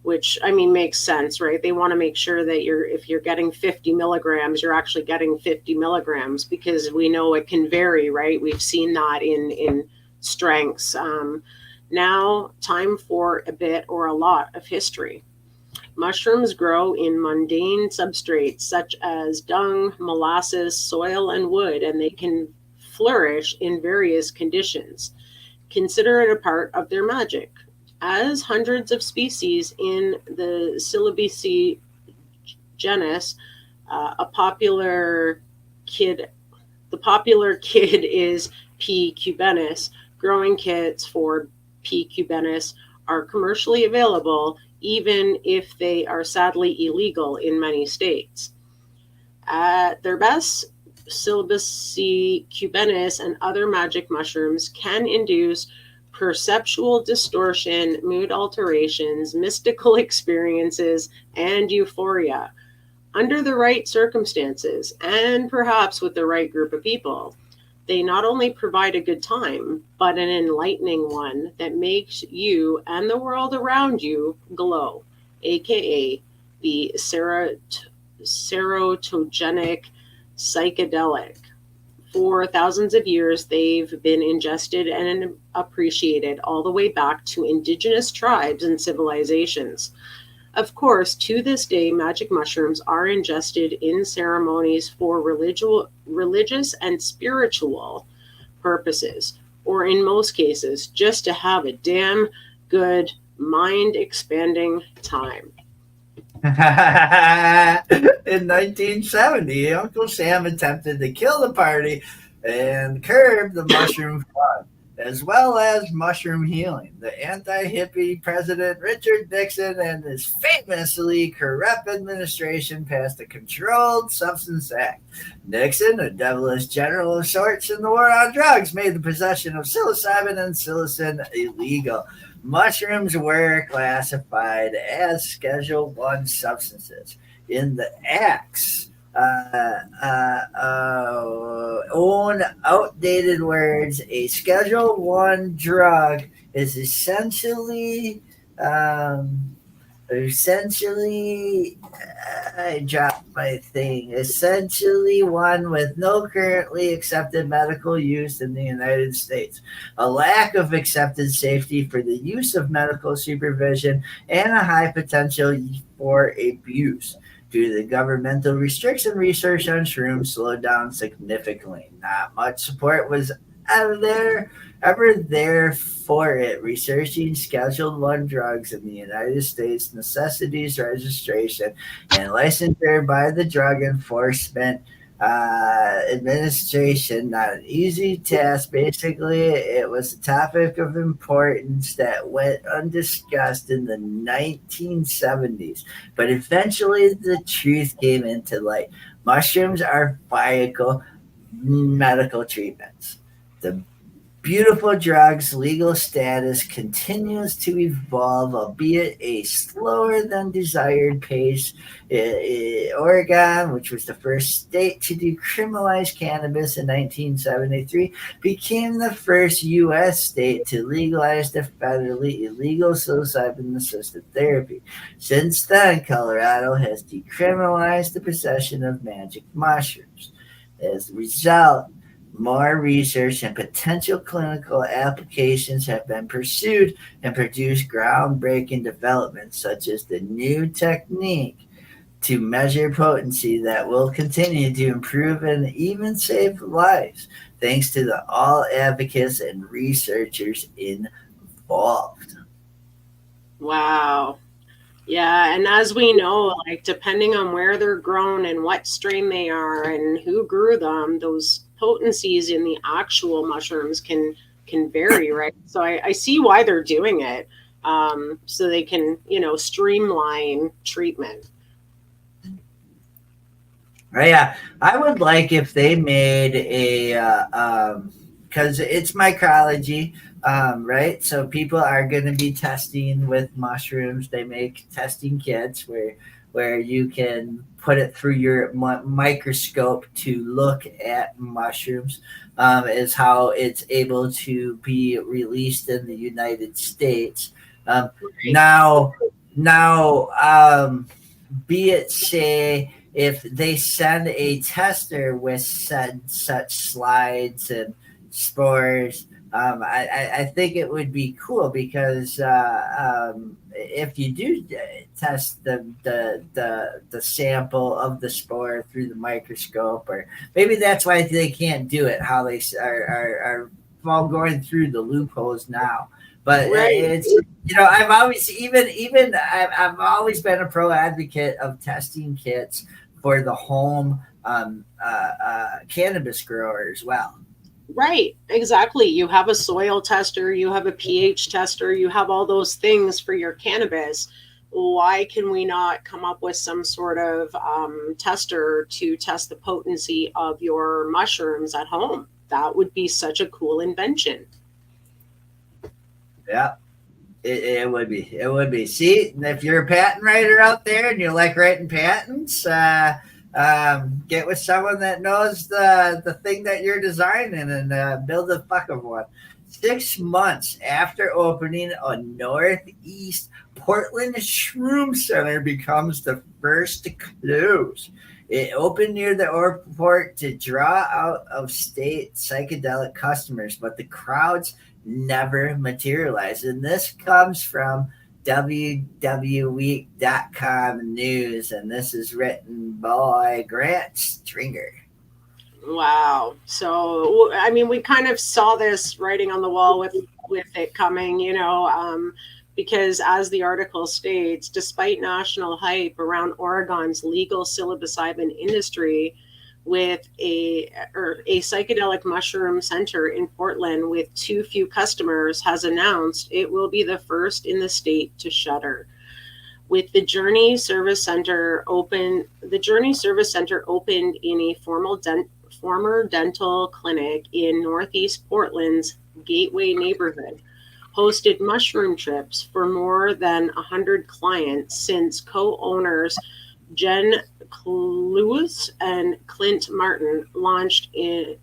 Which, I mean, makes sense, right? They want to make sure that if you're getting 50 milligrams, you're actually getting 50 milligrams, because we know it can vary, right? We've seen that in strengths. Now, time for a bit or a lot of history. Mushrooms grow in mundane substrates such as dung, molasses, soil, and wood, and they can flourish in various conditions. Consider it a part of their magic. As hundreds of species in the Syllabaceae genus, the popular kid is P. cubenus. Growing kits for P. cubenus are commercially available, even if they are sadly illegal in many states. At their best, Syllabaceae cubenus and other magic mushrooms can induce perceptual distortion, mood alterations, mystical experiences, and euphoria. Under the right circumstances, and perhaps with the right group of people, they not only provide a good time, but an enlightening one that makes you and the world around you glow, aka the serotogenic psychedelic. For thousands of years, they've been ingested and appreciated all the way back to indigenous tribes and civilizations. Of course, to this day, magic mushrooms are ingested in ceremonies for religious and spiritual purposes, or in most cases, just to have a damn good mind-expanding time. In 1970, Uncle Sam attempted to kill the party and curb the mushroom fun, as well as mushroom healing. The anti-hippie President Richard Nixon and his famously corrupt administration passed the Controlled Substance Act. Nixon, a devilish general of sorts in the war on drugs, made the possession of psilocybin and psilocin illegal. Mushrooms were classified as Schedule I substances. In the Act's own outdated words, a Schedule I drug is essentially I dropped my thing. Essentially one with no currently accepted medical use in the United States, a lack of accepted safety for the use of medical supervision, and a high potential for abuse. Due to the governmental restriction, research on shrooms slowed down significantly. Not much support was ever there for it, researching Schedule 1 drugs in the United States, necessities registration and licensure by the Drug Enforcement Administration. Not an easy task. Basically, it was a topic of importance that went undiscussed in the 1970s, but eventually the truth came into light. Mushrooms are viable medical treatments. The beautiful drug's legal status continues to evolve, albeit a slower than desired pace. Oregon, which was the first state to decriminalize cannabis in 1973, became the first U.S. state to legalize the federally illegal psilocybin-assisted therapy. Since then, Colorado has decriminalized the possession of magic mushrooms. As a result, more research and potential clinical applications have been pursued and produced groundbreaking developments, such as the new technique to measure potency that will continue to improve and even save lives, thanks to the all advocates and researchers involved. Wow. Yeah, and as we know, like depending on where they're grown and what strain they are and who grew them, those potencies in the actual mushrooms can vary, right? So I see why they're doing it, so they can, streamline treatment. Yeah, I would like if they made because it's mycology, right? So people are going to be testing with mushrooms. They make testing kits where you can put it through your microscope to look at mushrooms, is how it's able to be released in the United States. Now, be it say if they send a tester with such slides and spores, I think it would be cool because if you do test the sample of the spore through the microscope, or maybe that's why they can't do it, how they are all going through the loopholes now. But it's I've always I've always been a pro advocate of testing kits for the home cannabis grower as well. Right, exactly. You have a soil tester, you have a pH tester, you have all those things for your cannabis. Why can we not come up with some sort of tester to test the potency of your mushrooms at home? That would be such a cool invention. Yeah, it would be. It would be. See, if you're a patent writer out there and you like writing patents, get with someone that knows the thing that you're designing and build a fucking one. 6 months after opening, a Northeast Portland Shroom Center becomes the first to close. It opened near the airport to draw out of state psychedelic customers, but the crowds never materialized. And this comes from wwweek.com news, and this is written by Grant Stringer. Wow. So, I mean, we kind of saw this writing on the wall with it coming, because as the article states, despite national hype around Oregon's legal psilocybin industry, with a psychedelic mushroom center in Portland with too few customers, has announced it will be the first in the state to shutter. With the Journey Service Center opened in a former dental clinic in Northeast Portland's Gateway neighborhood, hosted mushroom trips for more than 100 clients since co-owners Jen Clues and Clint Martin launched in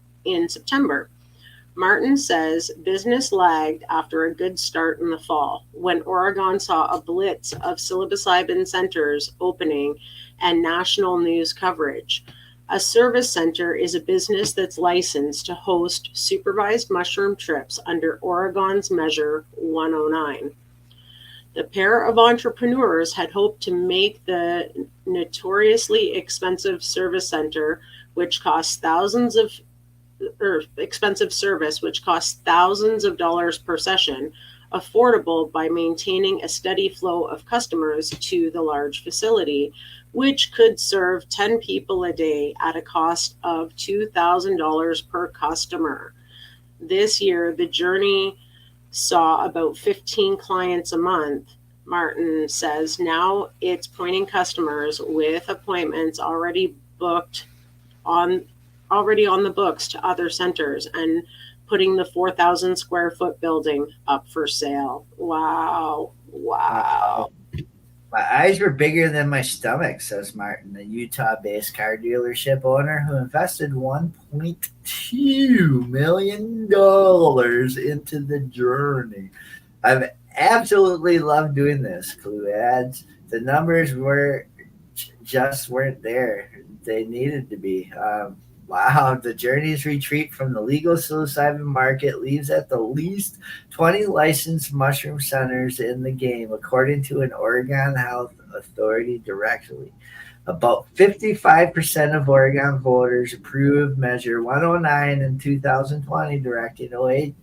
September. Martin says business lagged after a good start in the fall, when Oregon saw a blitz of psilocybin centers opening and national news coverage. A service center is a business that's licensed to host supervised mushroom trips under Oregon's Measure 109. The pair of entrepreneurs had hoped to make the notoriously expensive service center, which costs thousands of expensive service, which costs thousands of dollars per session, affordable by maintaining a steady flow of customers to the large facility, which could serve 10 people a day at a cost of $2,000 per customer. This year, the Journey saw about 15 clients a month. Martin says now it's pointing customers with appointments already on the books to other centers and putting the 4,000 square foot building up for sale. Wow. My eyes were bigger than my stomach, says Martin, a Utah-based car dealership owner who invested $1.2 million into the Journey. I've absolutely loved doing this, Clue adds. The numbers just weren't there. They needed to be. Wow, the Journey's retreat from the legal psilocybin market leaves at the least 20 licensed mushroom centers in the game, according to an Oregon Health Authority directory. About 55% of Oregon voters approved Measure 109 in 2020, directing OHA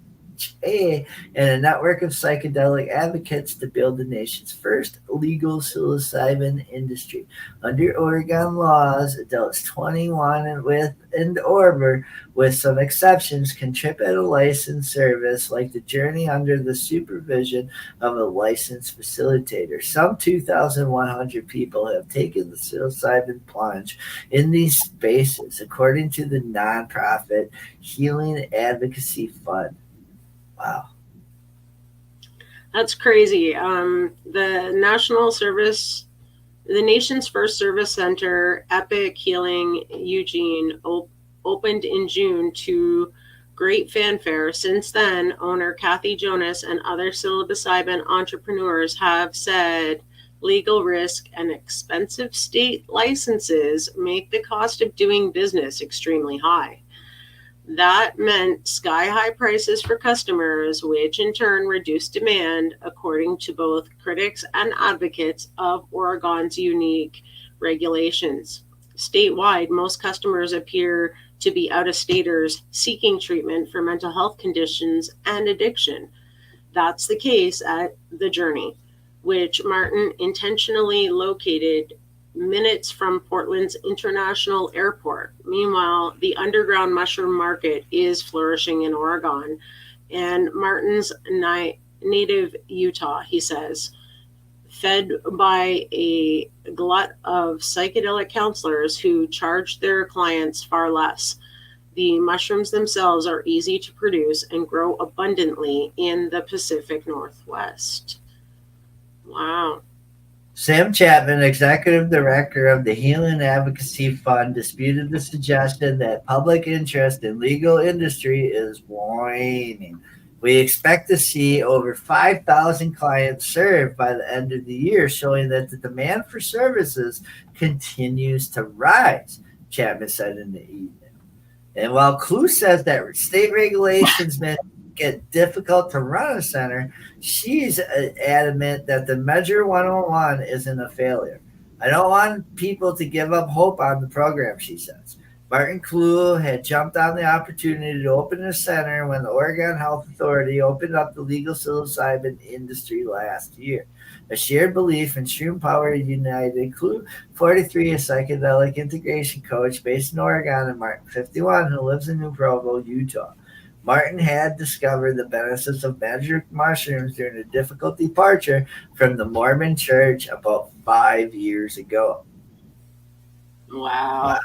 and a network of psychedelic advocates to build the nation's first legal psilocybin industry. Under Oregon laws, adults 21 and over, with some exceptions, can trip at a licensed service like the Journey under the supervision of a licensed facilitator. Some 2,100 people have taken the psilocybin plunge in these spaces, according to the nonprofit Healing Advocacy Fund. Wow. That's crazy. The nation's first service center, Epic Healing Eugene, opened in June to great fanfare. Since then, owner Kathy Jonas and other psilocybin entrepreneurs have said legal risk and expensive state licenses make the cost of doing business extremely high. That meant sky-high prices for customers, which in turn reduced demand, according to both critics and advocates of Oregon's unique regulations. Statewide, most customers appear to be out-of-staters seeking treatment for mental health conditions and addiction. That's the case at the Journey, which Martin intentionally located minutes from Portland's International Airport. Meanwhile, the underground mushroom market is flourishing in Oregon, and Martin's native Utah, he says, fed by a glut of psychedelic counselors who charge their clients far less. The mushrooms themselves are easy to produce and grow abundantly in the Pacific Northwest. Wow. Sam Chapman, executive director of the Healing Advocacy Fund, disputed the suggestion that public interest in legal industry is waning. We expect to see over 5,000 clients served by the end of the year, showing that the demand for services continues to rise, Chapman said in the email. And while Clue says that state regulations may get difficult to run a center, she's adamant that the Measure 101 isn't a failure. I don't want people to give up hope on the program, she says. Martin Clue had jumped on the opportunity to open a center when the Oregon Health Authority opened up the legal psilocybin industry last year. A shared belief in Shroom Power united Clue, 43, a psychedelic integration coach based in Oregon, and Martin, 51, who lives in New Provo, Utah. Martin had discovered the benefits of magic mushrooms during a difficult departure from the Mormon church about 5 years ago. Wow.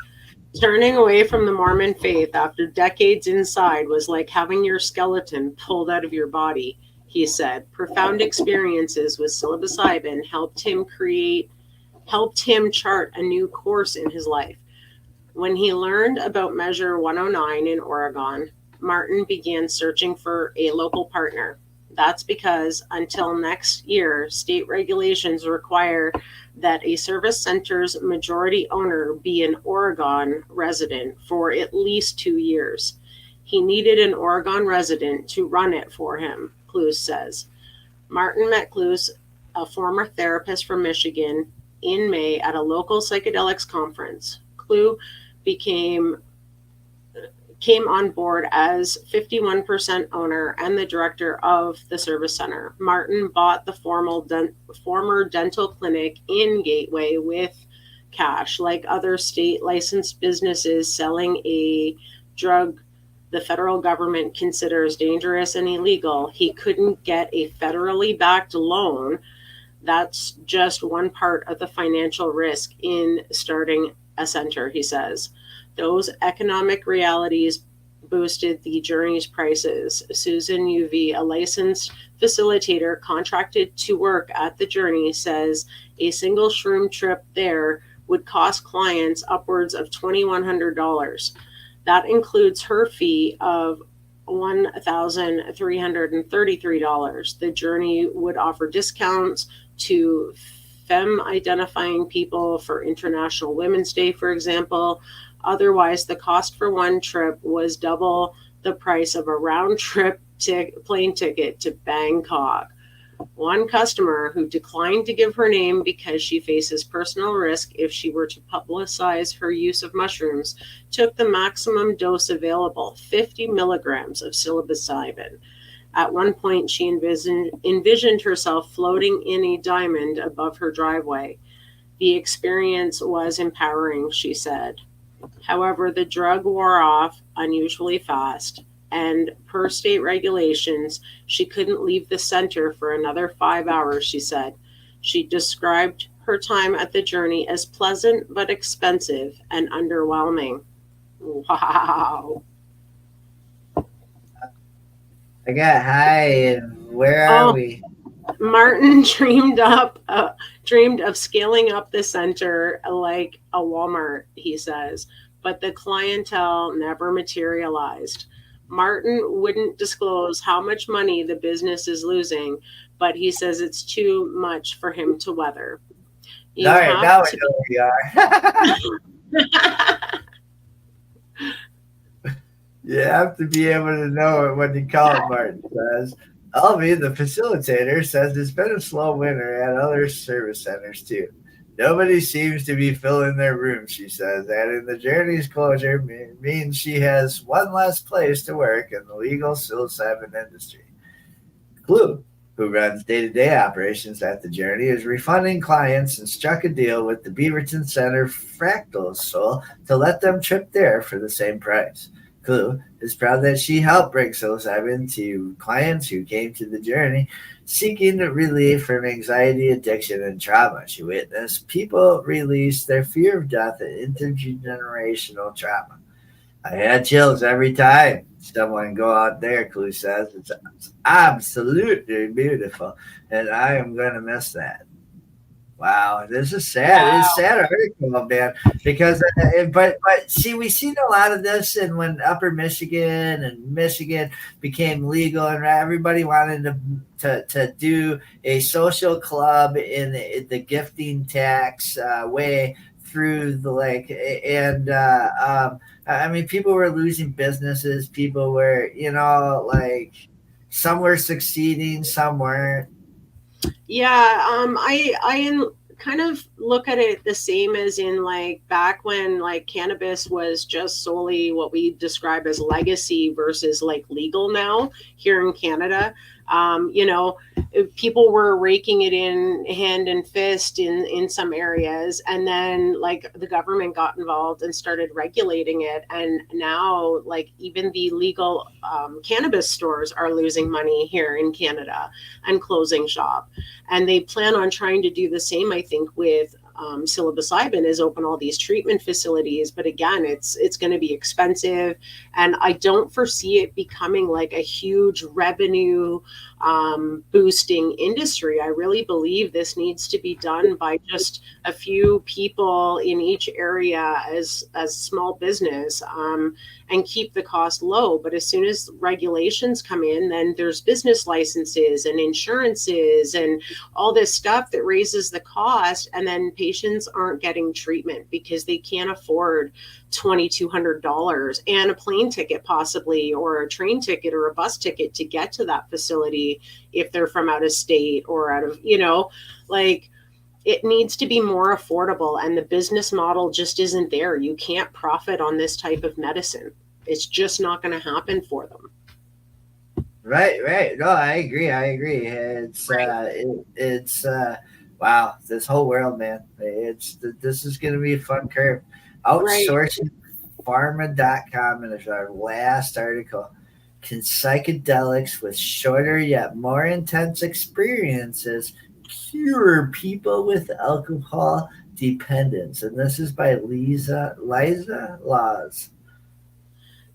Turning away from the Mormon faith after decades inside was like having your skeleton pulled out of your body, he said. Profound experiences with psilocybin helped him chart a new course in his life. When he learned about Measure 109 in Oregon, Martin began searching for a local partner. That's because until next year, state regulations require that a service center's majority owner be an Oregon resident for at least 2 years. He needed an Oregon resident to run it for him, Clues says. Martin met Clues, a former therapist from Michigan, in May at a local psychedelics conference. Clue became came on board as 51% owner and the director of the service center. Martin bought the former dental clinic in Gateway with cash. Like other state licensed businesses selling a drug the federal government considers dangerous and illegal, he couldn't get a federally backed loan. That's just one part of the financial risk in starting a center, he says. Those economic realities boosted the journey's prices. Susan UV, a licensed facilitator contracted to work at the journey, says a single shroom trip there would cost clients upwards of $2,100. That includes her fee of $1,333. The journey would offer discounts to femme-identifying people for International Women's Day, for example. Otherwise, the cost for one trip was double the price of a round-trip plane ticket to Bangkok. One customer, who declined to give her name because she faces personal risk if she were to publicize her use of mushrooms, took the maximum dose available, 50 milligrams of psilocybin. At one point, she envisioned herself floating in a diamond above her driveway. The experience was empowering, she said. However, the drug wore off unusually fast, and per state regulations, she couldn't leave the center for another 5 hours, she said. She described her time at the journey as pleasant but expensive and underwhelming. Wow. I got high, and where are we? Martin dreamed of scaling up the center like a Walmart, he says, but the clientele never materialized. Martin wouldn't disclose how much money the business is losing, but he says it's too much for him to weather. All right, now I know where you are. You have to be able to know it when you call it, Martin says. Albie, the facilitator, says it's been a slow winter at other service centers too. Nobody seems to be filling their rooms, she says, adding the journey's closure means she has one less place to work in the legal psilocybin industry. Clue, who runs day-to-day operations at the journey, is refunding clients and struck a deal with the Beaverton Center Fractal Soul to let them trip there for the same price. Clue is proud that she helped bring psilocybin to clients who came to the journey seeking relief from anxiety, addiction, and trauma. She witnessed people release their fear of death and intergenerational trauma. I had chills every time someone go out there, Clue says. It's absolutely beautiful, and I am going to miss that. Wow, this is sad. Wow. It's a sad article, man, because but see, we've seen a lot of this, and when Upper Michigan and Michigan became legal, and everybody wanted to do a social club in the gifting tax way through the lake, and I mean, people were losing businesses. People were, like, some were succeeding, some weren't. Yeah, I kind of look at it the same as in, like, back when, like, cannabis was just solely what we describe as legacy versus, like, legal now here in Canada. People were raking it in hand and fist in some areas, and then, like, the government got involved and started regulating it, and now, like, even the legal cannabis stores are losing money here in Canada and closing shop, and they plan on trying to do the same, I think, with psilocybin, is open all these treatment facilities, but again, it's going to be expensive, and I don't foresee it becoming like a huge revenue boosting industry. I really believe this needs to be done by just a few people in each area as small business, and keep the cost low. But as soon as regulations come in, then there's business licenses and insurances and all this stuff that raises the cost, and then patients aren't getting treatment because they can't afford $2,200 and a plane ticket possibly, or a train ticket or a bus ticket to get to that facility if they're from out of state or out of, like, it needs to be more affordable, and the business model just isn't there. You can't profit on this type of medicine. It's just not going to happen for them. Right. No, I agree. Wow, this whole world, man. This is going to be a fun curve. Outsourcing pharma.com is our last article. Can psychedelics with shorter yet more intense experiences cure people with alcohol dependence? And this is by Liza Laws.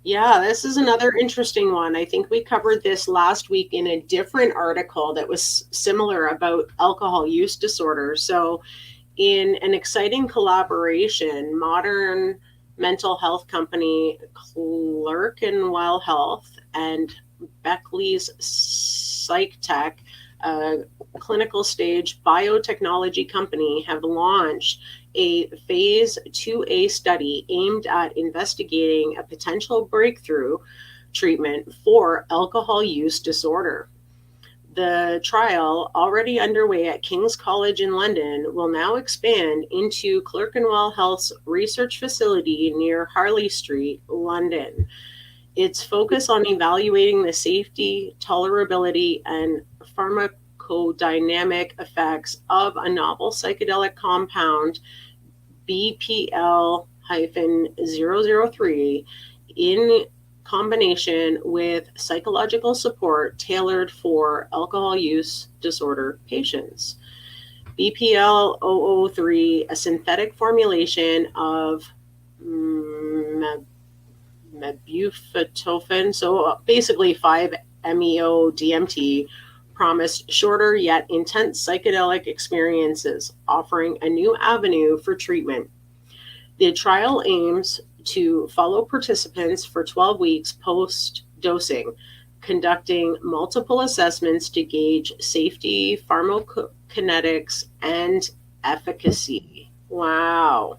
Yeah, this is another interesting one. I think we covered this last week in a different article that was similar about alcohol use disorder. So, in an exciting collaboration, modern mental health company Clerkenwell Health and Beckley's Psychtech, a clinical stage biotechnology company, have launched a phase 2A study aimed at investigating a potential breakthrough treatment for alcohol use disorder. The trial, already underway at King's College in London, will now expand into Clerkenwell Health's research facility near Harley Street, London. Its focus on evaluating the safety, tolerability, and pharmacodynamic effects of a novel psychedelic compound, BPL-003, in combination with psychological support tailored for alcohol use disorder patients. BPL-003, a synthetic formulation of mebufotenin, so basically 5-MeO-DMT, promised shorter yet intense psychedelic experiences, offering a new avenue for treatment. The trial aims to follow participants for 12 weeks post-dosing, conducting multiple assessments to gauge safety, pharmacokinetics, and efficacy. Wow.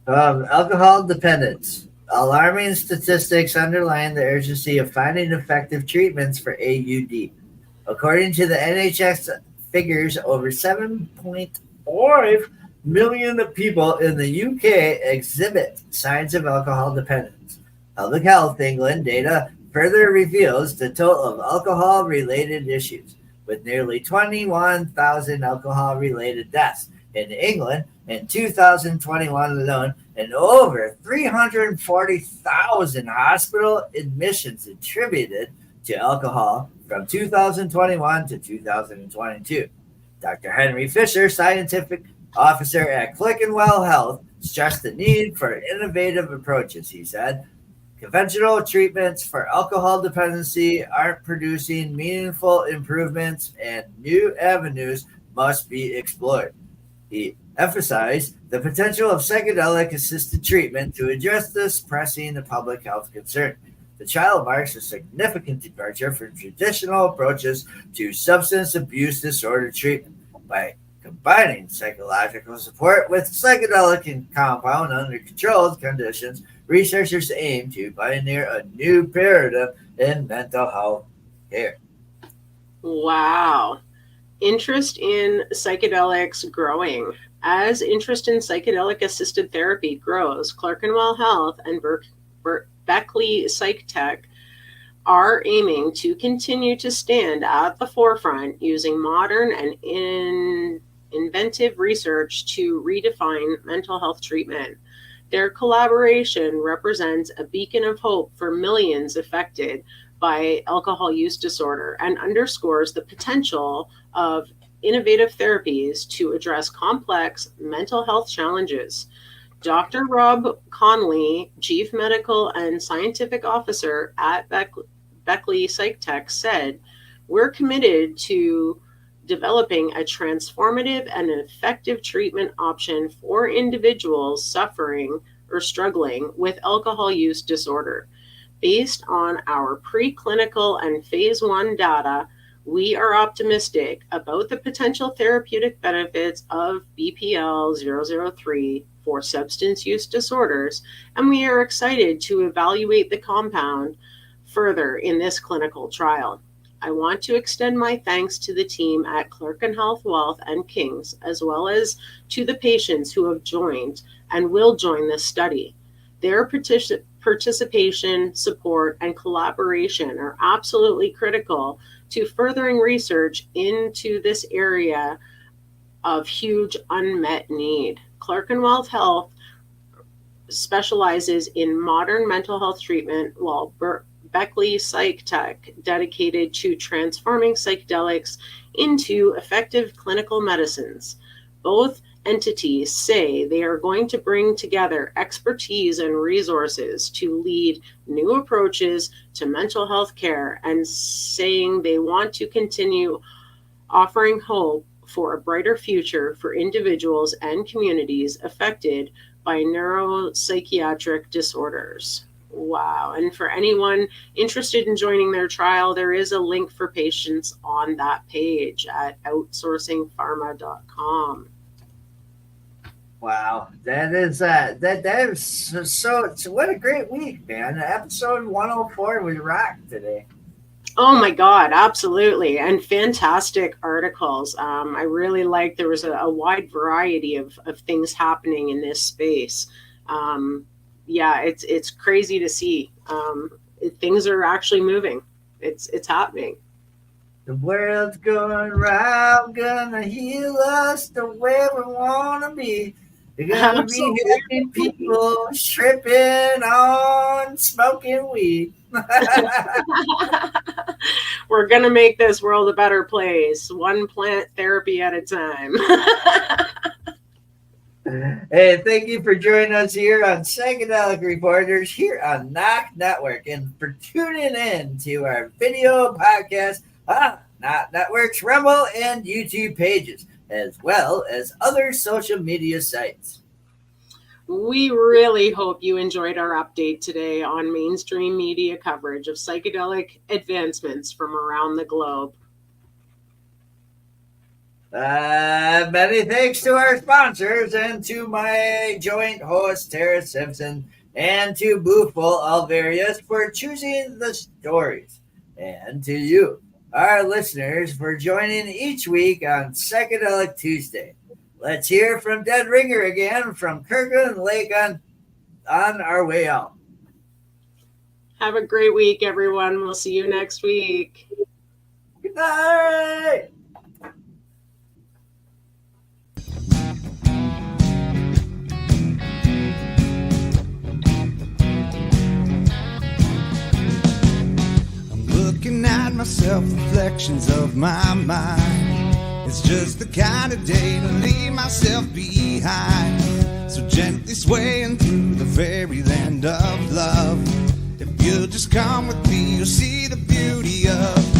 Alcohol dependence. Alarming statistics underline the urgency of finding effective treatments for AUD. According to the NHS figures, over 7.5 million people in the UK exhibit signs of alcohol dependence. Public Health England data further reveals the total of alcohol-related issues, with nearly 21,000 alcohol-related deaths in England in 2021 alone, and over 340,000 hospital admissions attributed to alcohol from 2021 to 2022. Dr. Henry Fisher, scientific officer at Clerkenwell Health, stressed the need for innovative approaches. He said, conventional treatments for alcohol dependency aren't producing meaningful improvements, and new avenues must be explored. He emphasized the potential of psychedelic-assisted treatment to address this pressing public health concern. The trial marks a significant departure from traditional approaches to substance abuse disorder treatment. By combining psychological support with psychedelic and compound under controlled conditions, researchers aim to pioneer a new paradigm in mental health care. Wow. Interest in psychedelics growing. As interest in psychedelic-assisted therapy grows, Clerkenwell Health and Beckley Psychtech are aiming to continue to stand at the forefront using modern and inventive research to redefine mental health treatment. Their collaboration represents a beacon of hope for millions affected by alcohol use disorder and underscores the potential of innovative therapies to address complex mental health challenges. Dr. Rob Conley, Chief Medical and Scientific Officer at Beckley Psychtech, said, "We're committed to developing a transformative and effective treatment option for individuals suffering or struggling with alcohol use disorder. Based on our preclinical and phase 1 data, we are optimistic about the potential therapeutic benefits of BPL-003 for substance use disorders, and we are excited to evaluate the compound further in this clinical trial. I want to extend my thanks to the team at Clerkenwell Health and King's, as well as to the patients who have joined and will join this study. Their participation, support, and collaboration are absolutely critical to furthering research into this area of huge unmet need. Clerkenwell Health specializes in modern mental health treatment, while Beckley Psych Tech dedicated to transforming psychedelics into effective clinical medicines. Both entities say they are going to bring together expertise and resources to lead new approaches to mental health care, and saying they want to continue offering hope for a brighter future for individuals and communities affected by neuropsychiatric disorders. Wow. And for anyone interested in joining their trial, there is a link for patients on that page at outsourcingpharma.com. Wow, that is so what a great week, man. Episode 104 was rocked today. Oh my God, absolutely. And fantastic articles. I really liked there was a wide variety of things happening in this space. Yeah, it's crazy to see. Things are actually moving. It's happening. The world's going round, gonna heal us the way we wanna be. They're gonna be happy people tripping on smoking weed. We're gonna make this world a better place, one plant therapy at a time. Hey, thank you for joining us here on Psychedelic Reporters here on NOK Network, and for tuning in to our video podcast on NOK Network's Rumble and YouTube pages, as well as other social media sites. We really hope you enjoyed our update today on mainstream media coverage of psychedelic advancements from around the globe. Many thanks to our sponsors and to my joint host, Tarra Simpson, and to Bufo Alvarius for choosing the stories, and to you, our listeners, for joining each week on Psychedelic Tuesday. Let's hear from Dead Ringer again from Kirkland Lake on our way out. Have a great week, everyone. We'll see you next week. Good night. Looking at myself, reflections of my mind. It's just the kind of day to leave myself behind. So gently swaying through the fairyland of love. If you'll just come with me, you'll see the beauty of